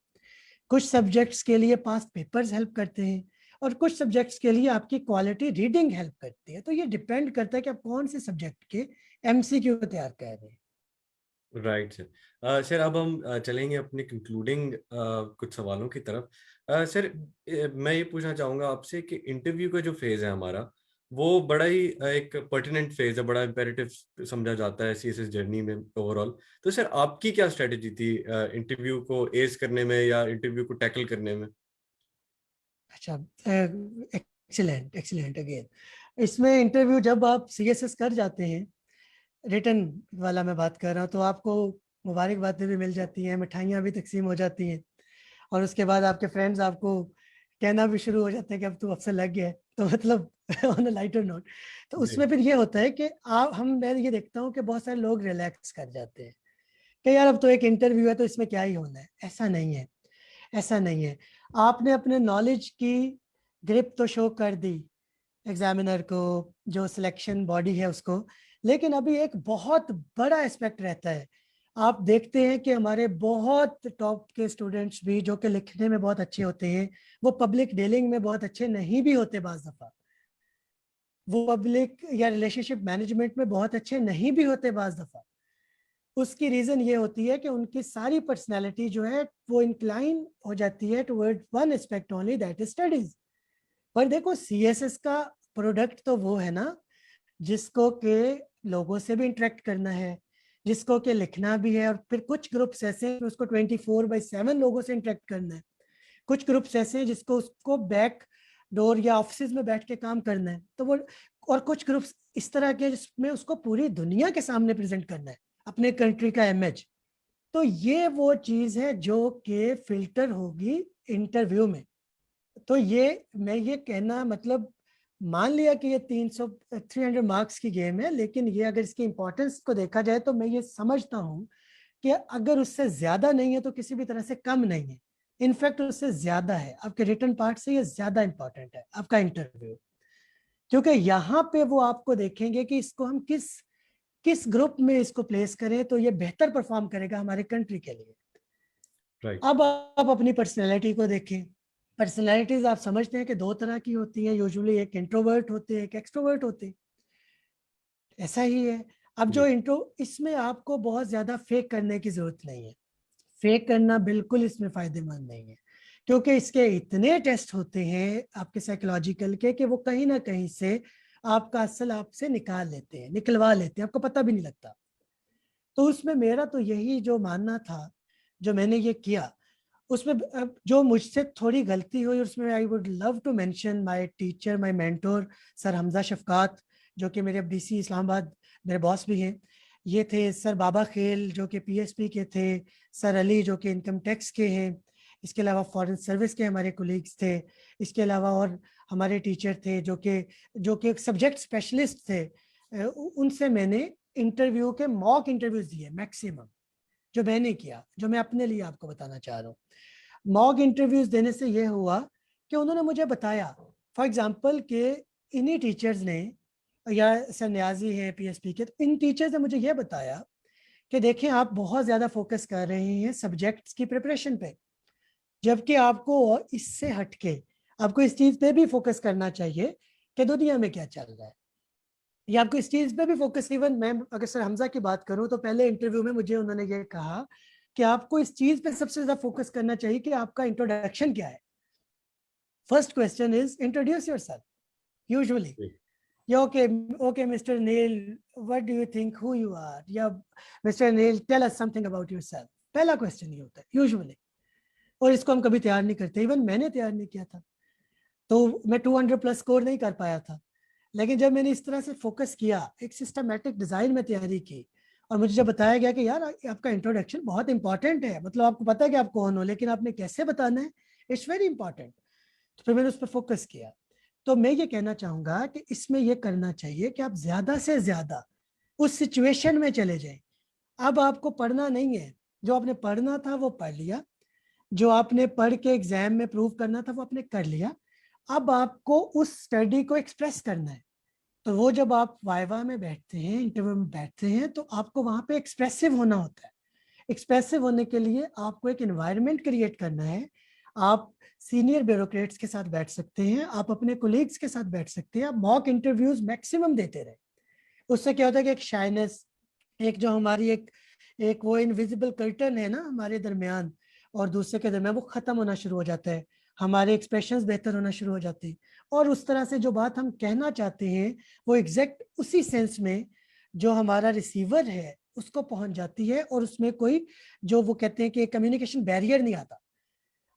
कुछ सब्जेक्ट्स के लिए पास्ट पेपर्स हेल्प करते हैं, और कुछ सब्जेक्ट्स के लिए आपकी क्वालिटी रीडिंग हेल्प करती है। तो ये डिपेंड करता है कि आप कौन से सब्जेक्ट के MCQ तैयार कर रहे हैं। Right sir. सर अब हम चलेंगे अपने कंक्लूडिंग कुछ सवालों की तरफ। सर मैं ये पूछना चाहूँगा आपसे कि इंटरव्यू का जो फेज़ है हमारा, वो बड़ा ही एक पर्टिनेंट फेज़ है, बड़ा इम्पेरेटिव समझा जाता है CSS जर्नी में ओवरऑल। तो सर आपकी क्या स्ट्रेटजी थी इंटरव्यू को एज करने में या इंटरव्यू को टैकल करने में? अच्छा, एक्सीलेंट एक्सीलेंट अगेन। इसमें इंटरव्यू जब आप CSS कर जाते हैं, रिटर्न वाला मैं बात कर रहा हूँ, तो आपको मुबारकबादें भी मिल जाती हैं, मिठाइयाँ भी तकसीम हो जाती हैं, और उसके बाद आपके फ्रेंड्स आपको कहना भी शुरू हो जाते हैं कि अब तू अफसर लग गया है, तो मतलब ऑन अ लाइटर नोट। तो जी। उसमें फिर ये होता है कि मैं ये देखता हूँ कि बहुत सारे लोग रिलैक्स कर जाते हैं कि यार अब तो एक इंटरव्यू है तो इसमें क्या ही होना है। ऐसा नहीं है, ऐसा नहीं है। आपने अपने नॉलेज की ग्रिप तो शो कर दी एग्जामिनर को, जो सिलेक्शन बॉडी है उसको, लेकिन अभी एक बहुत बड़ा एस्पेक्ट रहता है। आप देखते हैं कि हमारे बहुत टॉप के स्टूडेंट्स भी जो कि लिखने में बहुत अच्छे होते हैं, वो पब्लिक डीलिंग में बहुत अच्छे नहीं भी होते बाज दफा, वो पब्लिक या रिलेशनशिप मैनेजमेंट में बहुत अच्छे नहीं भी होते बाज दफा। उसकी रीजन ये होती है कि उनकी सारी पर्सनैलिटी जो है वो इंक्लाइन हो जाती है toward one aspect only, that is studies. पर देखो CSS का प्रोडक्ट तो वो है ना जिसको के लोगों से भी इंटरेक्ट करना है, जिसको के लिखना भी है, और फिर कुछ ग्रुप्स ऐसे हैं उसको 24/7 लोगों से इंटरेक्ट करना है, कुछ ग्रुप्स ऐसे हैं जिसको उसको बैक डोर या ऑफिस में बैठ के काम करना है, तो वो, और कुछ ग्रुप्स इस तरह के जिसमें उसको पूरी दुनिया के सामने प्रेजेंट करना है अपने कंट्री का इमेज। तो ये वो चीज है जो कि फिल्टर होगी इंटरव्यू में। तो ये मैं ये कहना मतलब, मान लिया कि ये 300-300 मार्क्स की गेम है, लेकिन ये अगर इसकी इंपॉर्टेंस को देखा जाए तो मैं ये समझता हूँ कि अगर उससे ज्यादा नहीं है तो किसी भी तरह से कम नहीं है, इनफैक्ट उससे ज्यादा है। आपके रिटर्न पार्ट से ये ज्यादा इंपॉर्टेंट है आपका इंटरव्यू, क्योंकि यहाँ पे वो आपको देखेंगे कि इसको हम किस किस ग्रुप में इसको प्लेस करें तो ये बेहतर परफॉर्म करेगा हमारे कंट्री के लिए। राइट। अब आप अपनी पर्सनैलिटी को देखें। पर्सनैलिटीज आप समझते हैं कि दो तरह की होती है यूजुअली, एक इंट्रोवर्ट होते हैं, एक एक्सट्रोवर्ट होते हैं, ऐसा ही है। अब जो जी। इंट्रो, इसमें आपको बहुत ज्यादा फेक करने की जरूरत नहीं है, फेक करना बिल्कुल इसमें फायदेमंद नहीं है, क्योंकि इसके इतने टेस्ट होते हैं आपके साइकोलॉजिकल के कि वो कहीं ना कहीं से आपका असल आपसे निकाल लेते हैं, निकलवा लेते हैं, आपको पता भी नहीं लगता। तो उसमें मेरा तो यही जो मानना था, जो मैंने ये किया, उसमें जो मुझसे थोड़ी गलती हुई उसमें I would love to mention my teacher, my mentor, sir Hamza Shafqat, जो कि मेरे अब DC इस्लामाबाद मेरे बॉस भी हैं। ये थे सर बाबा खेल जो कि PSP के थे, सर अली जो कि इनकम टैक्स के हैं, इसके अलावा फॉरेन सर्विस के हमारे कोलीग्स थे, इसके अलावा और हमारे टीचर थे जो कि सब्जेक्ट स्पेशलिस्ट थे। उनसे मैंने इंटरव्यू के मॉक इंटरव्यूज दिए मैक्सिमम, जो मैंने किया, जो मैं अपने लिए आपको बताना चाह रहा हूँ। मॉक इंटरव्यूज देने से ये हुआ कि उन्होंने मुझे बताया, फॉर एग्जांपल कि इन्हीं टीचर्स ने, या सर न्याजी हैं PSP के, तो इन टीचर्स ने मुझे ये बताया कि देखें आप बहुत ज़्यादा फोकस कर रहे हैं सब्जेक्ट्स की प्रिपरेशन पे, जबकि आपको इससे हटके आपको इस चीज़ पे भी फोकस करना चाहिए कि दुनिया में क्या चल रहा है, या आपको इस चीज़ पे भी फोकस। इवन मैं अगर सर हमजा की बात करूं तो पहले इंटरव्यू में मुझे उन्होंने ये कहा कि आपको इस चीज़ पे सबसे ज़्यादा फोकस करना चाहिए कि आपका इंट्रोडक्शन क्या है। First question is introduce yourself usually, जी। या okay mister Neel, what do you think who you are, या mister Neel tell us something about yourself. पहला क्वेश्चन ये होता है यूजुअली, और इसको हम कभी तैयार नहीं करते, इवन मैंने तैयार नहीं किया था, तो मैं 200 प्लस स्कोर नहीं कर पाया था। लेकिन जब मैंने इस तरह से फोकस किया, एक सिस्टमैटिक डिजाइन में तैयारी की, और मुझे जब बताया गया कि यार आपका इंट्रोडक्शन बहुत इंपॉर्टेंट है, मतलब आपको पता है कि आप कौन हो, लेकिन आपने कैसे बताना है, इट्स वेरी इंपॉर्टेंट, तो फिर मैंने उस पर फोकस किया। तो मैं ये कहना चाहूंगा कि इसमें ये करना चाहिए कि आप ज्यादा से ज्यादा उस सिचुएशन में चले जाएं। अब आपको पढ़ना नहीं है, जो आपने पढ़ना था वो पढ़ लिया, जो आपने पढ़ के एग्जाम में प्रूव करना था वो आपने कर लिया। अब आपको उस स्टडी को एक्सप्रेस करना है। तो वो जब आप वाइवा में बैठते हैं, इंटरव्यू में बैठते हैं, तो आपको वहां पे एक्सप्रेसिव होना होता है। एक्सप्रेसिव होने के लिए आपको एक एनवायरनमेंट क्रिएट करना है। आप सीनियर ब्यूरोक्रेट्स के साथ बैठ सकते हैं, आप अपने कोलीग्स के साथ बैठ सकते हैं, आप मॉक इंटरव्यूज मैक्सिमम देते रहे। उससे क्या होता है कि एक शाइनेस, एक जो हमारी एक वो इनविजिबल कर्टन है ना हमारे दरमियान और दूसरे के दरमियान, वो खत्म होना शुरू हो जाता है, हमारे एक्सप्रेशंस बेहतर होना शुरू हो जाते हैं, और उस तरह से जो बात हम कहना चाहते हैं वो एग्जैक्ट उसी सेंस में जो हमारा रिसीवर है उसको पहुंच जाती है, और उसमें कोई जो वो कहते हैं कि कम्युनिकेशन बैरियर नहीं आता।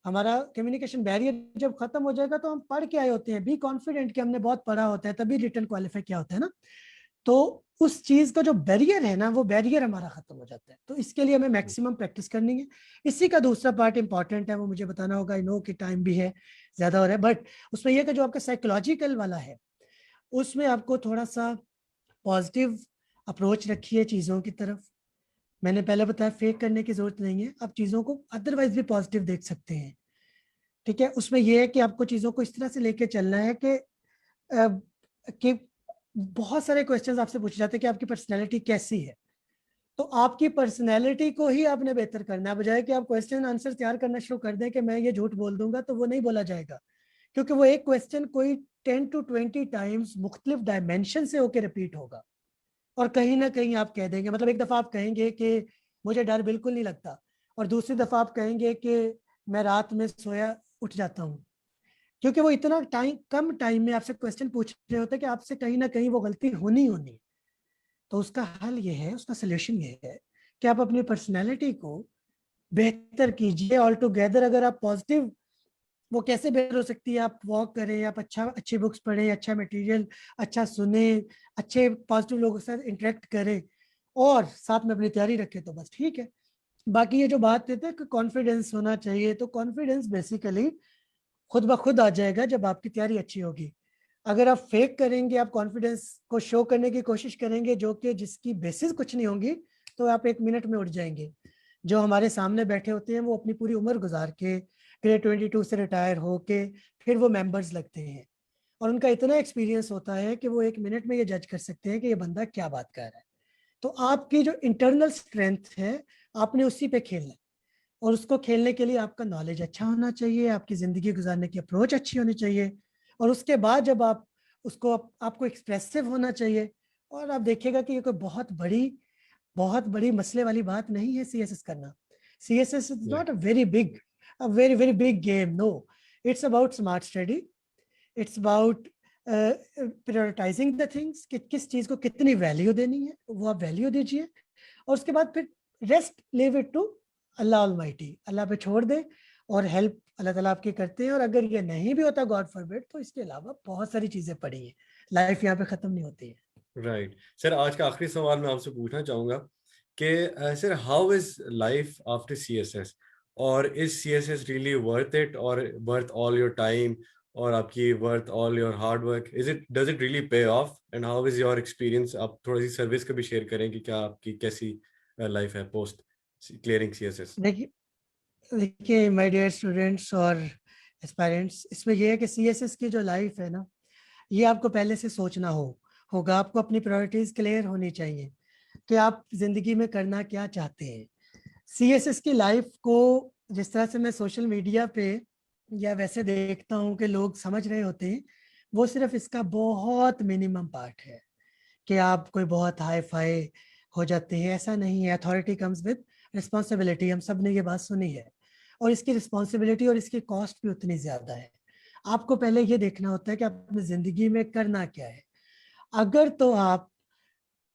हमारा कम्युनिकेशन बैरियर जब खत्म हो जाएगा तो हम पढ़ के आए होते हैं, बी कॉन्फिडेंट कि हमने बहुत पढ़ा होता है, तभी रिटर्न क्वालिफाई किया होता है ना। तो उस चीज का जो बैरियर है ना, वो बैरियर हमारा खत्म हो जाता है। तो इसके लिए हमें मैक्सिमम प्रैक्टिस करनी है। इसी का दूसरा पार्ट इंपॉर्टेंट है, वो मुझे बताना होगा, आई नो कि टाइम भी है ज्यादा हो रहा है, बट उसमें यह कि जो आपका साइकोलॉजिकल वाला है उसमें आपको थोड़ा सा पॉजिटिव अप्रोच रखिए चीजों की तरफ। मैंने पहले बताया फेक करने की जरूरत नहीं है, आप चीजों को अदरवाइज भी पॉजिटिव देख सकते हैं। ठीक है, उसमें यह है कि आपको चीजों को इस तरह से लेके चलना है कि बहुत सारे क्वेश्चंस आपसे पूछे जाते हैं कि आपकी पर्सनैलिटी कैसी है। तो आपकी पर्सनैलिटी को ही आपने बेहतर करना है, बजाय कि आप क्वेश्चन आंसर तैयार करना शुरू कर दें कि मैं ये झूठ बोल दूंगा, तो वो नहीं बोला जाएगा, क्योंकि वो एक क्वेश्चन कोई 10 to 20 टाइम्स मुख्तलिफ डायमेंशन से होकर रिपीट होगा, और कहीं ना कहीं आप कह देंगे, मतलब एक दफा आप कहेंगे कि मुझे डर बिल्कुल नहीं लगता, और दूसरी दफा आप कहेंगे कि मैं रात में सोया उठ जाता हूँ, क्योंकि वो इतना टाइम कम टाइम में आपसे क्वेश्चन पूछ रहे होते हैं कि आपसे कहीं ना कहीं वो गलती होनी होनी। तो उसका हल ये है, उसका सोल्यूशन ये है कि आप अपनी पर्सनैलिटी को बेहतर कीजिए ऑल टुगेदर। अगर आप पॉजिटिव, वो कैसे बेहतर हो सकती है, आप वॉक करें, आप अच्छी बुक्स पढ़ें, अच्छा मटेरियल अच्छा सुने, अच्छे पॉजिटिव लोगों के साथ इंटरेक्ट करें, और साथ में अपनी तैयारी रखें, तो बस ठीक है। बाकी ये जो बात देते हैं कि कॉन्फिडेंस होना चाहिए, तो कॉन्फिडेंस बेसिकली खुद ब खुद आ जाएगा जब आपकी तैयारी अच्छी होगी। अगर आप फेक करेंगे, आप कॉन्फिडेंस को शो करने की कोशिश करेंगे जो कि जिसकी बेसिस कुछ नहीं होंगी, तो आप 1 मिनट में उठ जाएंगे। जो हमारे सामने बैठे होते हैं वो अपनी पूरी उम्र गुजार के ग्रेड 22 से रिटायर होके फिर वो मेंबर्स लगते हैं, और उनका इतना एक्सपीरियंस होता है कि वो 1 मिनट में ये जज कर सकते हैं कि ये बंदा क्या बात कर रहा है। तो आपकी जो इंटरनल स्ट्रेंथ है, आपने उसी पे खेलना है, और उसको खेलने के लिए आपका नॉलेज अच्छा होना चाहिए, आपकी ज़िंदगी गुजारने की अप्रोच अच्छी होनी चाहिए, और उसके बाद जब आप उसको आपको एक्सप्रेसिव होना चाहिए। और आप देखिएगा कि ये कोई बहुत बड़ी मसले वाली बात नहीं है सीएसएस करना। CSS is not a very very big game, no. It's about smart study, it's about prioritising the things कि किस चीज़ को कितनी वैल्यू देनी है, वो आप वैल्यू दीजिए, और उसके बाद फिर rest leave it to Allah almighty, अल्लाह पे छोड़ दे, और हेल्प अल्लाह ताला आपकी करते हैं। और अगर ये नहीं भी होता, गॉड फॉरबिड, तो इसके अलावा बहुत सारी चीजें पड़ी हैं, लाइफ यहाँ पे खत्म नहीं होती है। राइट सर, आज का आखिरी सवाल मैं आपसे पूछना चाहूंगा कि sir, how is life after CSS, और is CSS really worth it, और वर्थ ऑल योर टाइम, और आपकी worth all your hard work, is it, does it really pay off, and how is your experience? आप थोड़ी सी सर्विस का भी शेयर करें कि क्या आपकी कैसी लाइफ है पोस्ट क्लियरिंग सीएसएस। देखिए देखिए माय डियर स्टूडेंट्स और एस्पायरेंट्स, इसमें यह है कि सीएसएस की जो लाइफ है ना, ये आपको पहले से सोचना होगा, आपको अपनी प्रायोरिटीज क्लियर होनी चाहिए कि आप जिंदगी में करना क्या चाहते हैं। सीएसएस की लाइफ को जिस तरह से मैं सोशल मीडिया पे या वैसे देखता हूँ कि लोग समझ रहे होते हैं, वो सिर्फ इसका बहुत मिनिमम पार्ट है कि आप कोई बहुत हाई फाई हो जाते हैं, ऐसा नहीं है। अथॉरिटी कम्स विद रिस्पॉन्सिबिलिटी, हम सब ने ये बात सुनी है, और इसकी रिस्पॉन्सिबिलिटी और इसकी कॉस्ट भी उतनी ज्यादा है। आपको पहले ये देखना होता है कि आप अपनी जिंदगी में करना क्या है। अगर तो आप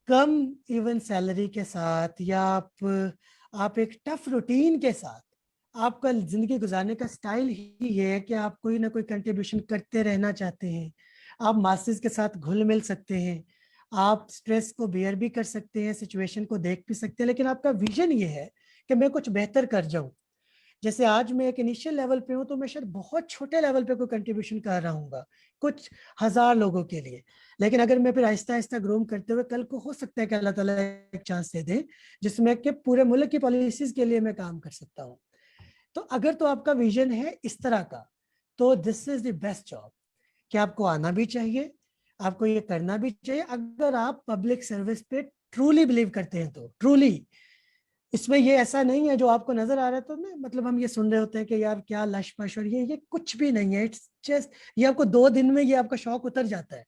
कम इवन सैलरी के साथ, या आप एक टफ रूटीन के साथ, आपका जिंदगी गुजारने का स्टाइल ही है कि आप कोई ना कोई कंट्रीब्यूशन करते रहना चाहते हैं, आप मासेस के साथ घुल मिल सकते हैं, आप स्ट्रेस को बेयर भी कर सकते हैं, सिचुएशन को देख भी सकते हैं, लेकिन आपका विजन ये है कि मैं कुछ बेहतर कर जाऊं। जैसे आज मैं एक इनिशियल लेवल पे हूं, तो मैं शायद बहुत छोटे लेवल पे कोई कंट्रीब्यूशन कर रहा हूँ कुछ हजार लोगों के लिए, लेकिन अगर मैं फिर आहिस्ता आहिस्ता ग्रोम करते हुए कल को हो सकता है कि अल्लाह ताला एक चांस दे दे जिसमें कि पूरे मुल्क की पॉलिसीज के लिए मैं काम कर सकता हूँ। तो अगर तो आपका विजन है इस तरह का, तो this is the best job, कि आपको आना भी चाहिए, आपको ये करना भी चाहिए, अगर आप पब्लिक सर्विस पे ट्रूली बिलीव करते हैं तो ट्रूली। इसमें ये ऐसा नहीं है जो आपको नजर आ रहा है तो ना, मतलब हम ये सुन रहे होते हैं कि यार क्या लश पश, और ये कुछ भी नहीं है। इट्स जस्ट, ये आपको 2 दिन में ये आपका शौक उतर जाता है।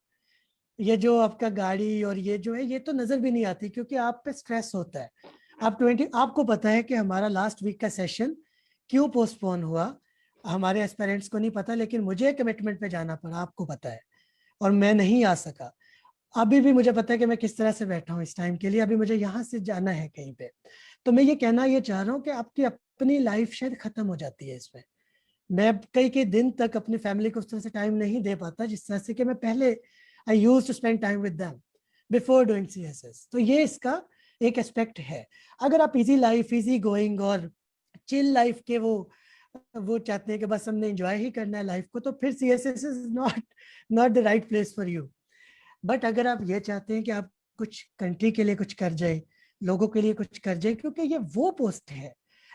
ये जो आपका गाड़ी और ये जो है, ये तो नजर भी नहीं आती, क्योंकि आप पे स्ट्रेस होता है। आपको पता है कि हमारा लास्ट वीक का सेशन क्यों पोस्टपोन हुआ, हमारे एस्पिरेंट्स को नहीं पता, लेकिन मुझे कमिटमेंट पे जाना पड़ा, आपको पता है, और मैं नहीं आ सका। अभी भी मुझे पता है कि मैं किस तरह से बैठा हूँ इस टाइम के लिए, अभी मुझे यहाँ से जाना है कहीं पे। तो मैं ये कहना ये चाह रहा हूँ कि आपकी अपनी लाइफ शायद खत्म हो जाती है इसमें। मैं कई कई दिन तक अपनी फैमिली को उस तरह से टाइम नहीं दे पाता जिस तरह से कि मैं पहले I use to spend time with them before doing CSS. तो ये इसका एक एस्पेक्ट है। अगर आप इजी लाइफ, इजी गोइंग और चिल लाइफ के वो चाहते हैं कि बस हमने एंजॉय ही करना है लाइफ को, तो फिर CSS is not the right place for you. But अगर आप ये चाहते हैं कि आप कुछ कंट्री के लिए कुछ कर जाए, लोगों के लिए कुछ कर जाए, क्योंकि ये वो पोस्ट है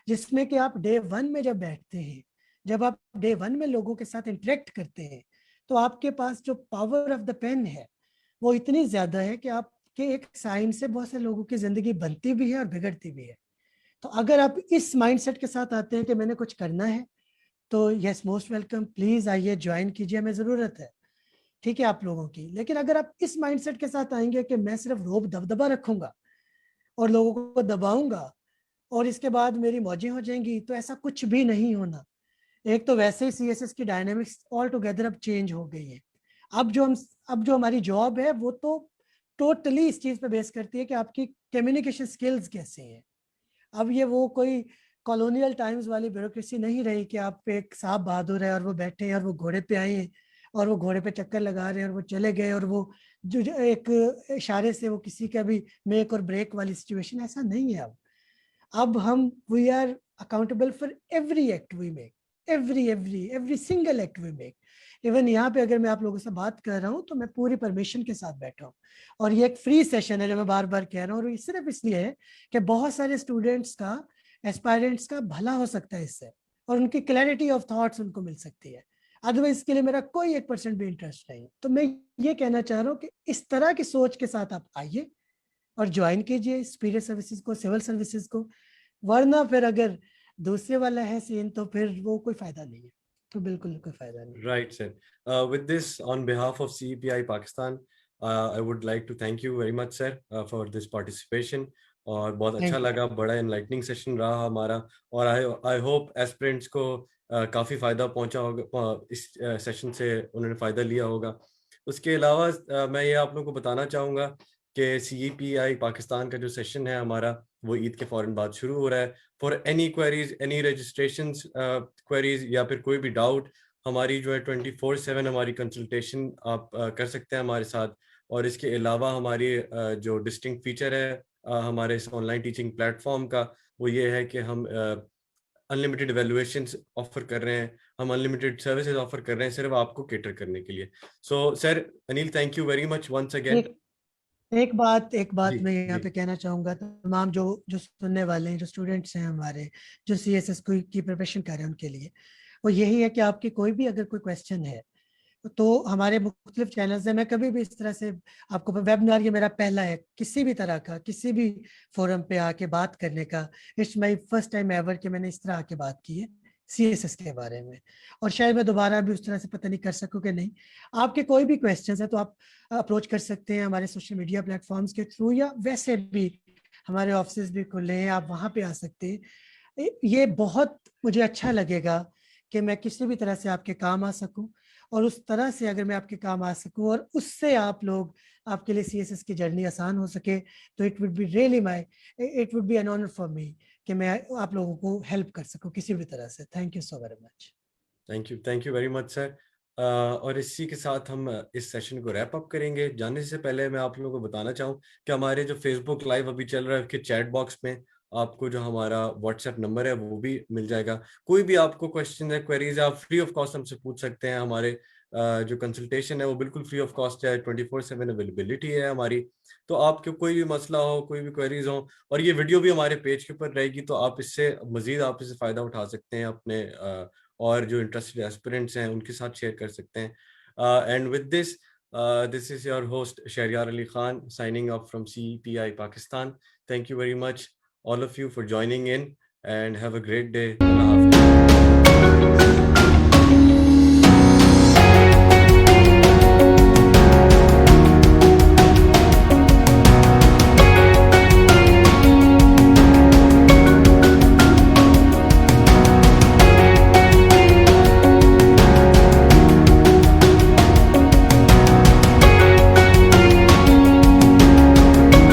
जिसमें कि आप डे 1 में जब बैठते हैं, जब आप डे 1 में लोगों के साथ इंटरेक्ट करते हैं, तो आपके पास जो पावर ऑफ द पेन है वो इतनी ज्यादा है कि आपके एक साइन से बहुत से लोगों की जिंदगी बनती भी है और बिगड़ती भी है। तो अगर आप इस माइंडसेट के साथ आते हैं कि मैंने कुछ करना है, तो यस, मोस्ट वेलकम, प्लीज आइए, ज्वाइन कीजिए, हमें जरूरत है, ठीक है, आप लोगों की। लेकिन अगर आप इस माइंडसेट के साथ आएंगे कि मैं सिर्फ रोब दबदबा रखूंगा और लोगों को दबाऊंगा और इसके बाद मेरी मौजें हो जाएंगी, तो ऐसा कुछ भी नहीं होना। एक तो वैसे ही सीएसएस की डायनेमिक्स ऑल टुगेदर अब चेंज हो गई है। अब जो हमारी जॉब है वो तो टोटली इस चीज पे बेस करती है कि आपकी कम्युनिकेशन स्किल्स कैसे हैं। अब ये वो कोई कॉलोनियल टाइम्स वाली ब्यूरोक्रेसी नहीं रही कि आप पे एक साहब बहादुर है और वो बैठे हैं और वो घोड़े पे आए हैं और वो घोड़े पे चक्कर लगा रहे हैं और वो चले गए, और वो जो एक इशारे से वो किसी का भी मेक और ब्रेक वाली सिचुएशन, ऐसा नहीं है। अब हम we are accountable for every act we make, every single act we make. Even यहाँ पे अगर मैं आप लोगों से बात कर रहा हूँ तो मैं पूरी परमिशन के साथ बैठा हूँ, और ये एक फ्री सेशन है जो मैं बार बार कह रहा हूँ, और ये सिर्फ इसलिए है कि बहुत सारे स्टूडेंट्स का, एस्पायरेंट्स का भला हो सकता है इससे, और उनकी क्लैरिटी ऑफ थॉट्स उनको मिल सकती है। अदरवाइज इसके लिए मेरा कोई 1% भी इंटरेस्ट नहीं। तो मैं ये कहना चाह रहा हूँ कि इस तरह की सोच के साथ आप आइए और ज्वाइन कीजिए स्पिरिट सर्विसेज को, सिविल सर्विसेज को। वरना फिर अगर दूसरे वाला है सीन, तो फिर वो कोई फायदा नहीं है, तो बिल्कुल कोई फायदा नहीं। Right, sir. With this, on behalf of CEPI Pakistan, I would like to thank you very much, sir, for this participation. और बहुत अच्छा थैंक यू। लगा, बड़ा एनलाइटनिंग सेशन रहा हमारा, और आई होप एस्पिरेंट्स को काफ़ी फ़ायदा पहुंचा होगा, इस सेशन से उन्होंने फ़ायदा लिया होगा। उसके अलावा मैं ये आप लोगों को बताना चाहूँगा कि CEPI पाकिस्तान का जो सेशन है हमारा, वो ईद के फ़ौरन बाद शुरू हो रहा है। For any queries, any registration queries, या फिर कोई भी डाउट, हमारी जो है 24/7 हमारी कंसल्टेशन आप कर सकते हैं हमारे साथ। और इसके अलावा हमारी जो डिस्टिंक्ट फीचर है हमारे इस ऑनलाइन टीचिंग प्लेटफॉर्म का, वो ये है कि हम अनलिमिटेड वैल्यूएशंस ऑफर कर रहे हैं, हम अनलिमिटेड सर्विसेज ऑफर कर रहे हैं सिर्फ आपको केटर करने के लिए। So sir Anil, thank you very much once again. एक एक बात जी मैं यहाँ जी। पे कहना चाहूंगा, तमाम जो जो सुनने वाले हैं, जो स्टूडेंट्स हैं हमारे, जो सीएसएस की प्रिपरेशन कर रहे हैं, उनके लिए वो यही है कि आपकी कोई भी अगर कोई क्वेश्चन है, तो हमारे मुख्तलिफ चैनल्स हैं। मैं कभी भी इस तरह से आपको, वेबिनार ये मेरा पहला है किसी भी तरह का, किसी भी फोरम पे आके बात करने का। It's my first time ever कि मैंने इस तरह आके बात की है सीएसएस के बारे में, और शायद मैं दोबारा भी उस तरह से पता नहीं कर सकूँ कि नहीं। आपके कोई भी क्वेश्चंस है तो आप अप्रोच कर सकते हैं हमारे सोशल मीडिया प्लेटफॉर्म्स के थ्रू, या वैसे भी हमारे ऑफिस भी खुले हैं, आप वहाँ पे आ सकते हैं। ये बहुत मुझे अच्छा लगेगा कि मैं किसी भी तरह से आपके काम आ सकूं, और उस तरह से अगर मैं आपके काम आ सकूं और उससे आप लोग, आपके लिए सीएसएस की जर्नी आसान हो सके, तो it would be an honour for me कि मैं आप लोगों को हेल्प कर सकूं किसी भी तरह से। Thank you so very much. Thank you very much sir. और इसी के साथ हम इस सेशन को रैप अप करेंगे। जाने से पहले मैं आप लोगों को बताना चाहूँ कि हमारे जो फेसबुक लाइव अभी चल रहा है उसके चैट बॉक्स में आपको जो हमारा व्हाट्सएप नंबर है वो भी मिल जाएगा। कोई भी आपको क्वेश्चन है, क्वेरीज है, आप फ्री ऑफ कॉस्ट हमसे पूछ सकते हैं। हमारे जो कंसल्टेशन है वो बिल्कुल फ्री ऑफ कॉस्ट है, 24/7 अवेलेबिलिटी है हमारी। तो आपको कोई भी मसला हो, कोई भी क्वेरीज हो, और ये वीडियो भी हमारे पेज के ऊपर रहेगी, तो आप इससे मजीद आप इससे फ़ायदा उठा सकते हैं अपने और जो इंटरेस्टेड एस्पिरेंट्स हैं उनके साथ शेयर कर सकते हैं। And with this, this is your host Shahryar Ali Khan signing off from CPI Pakistan. Thank you very much all of you for joining in and have a great day. Allah Hafiz.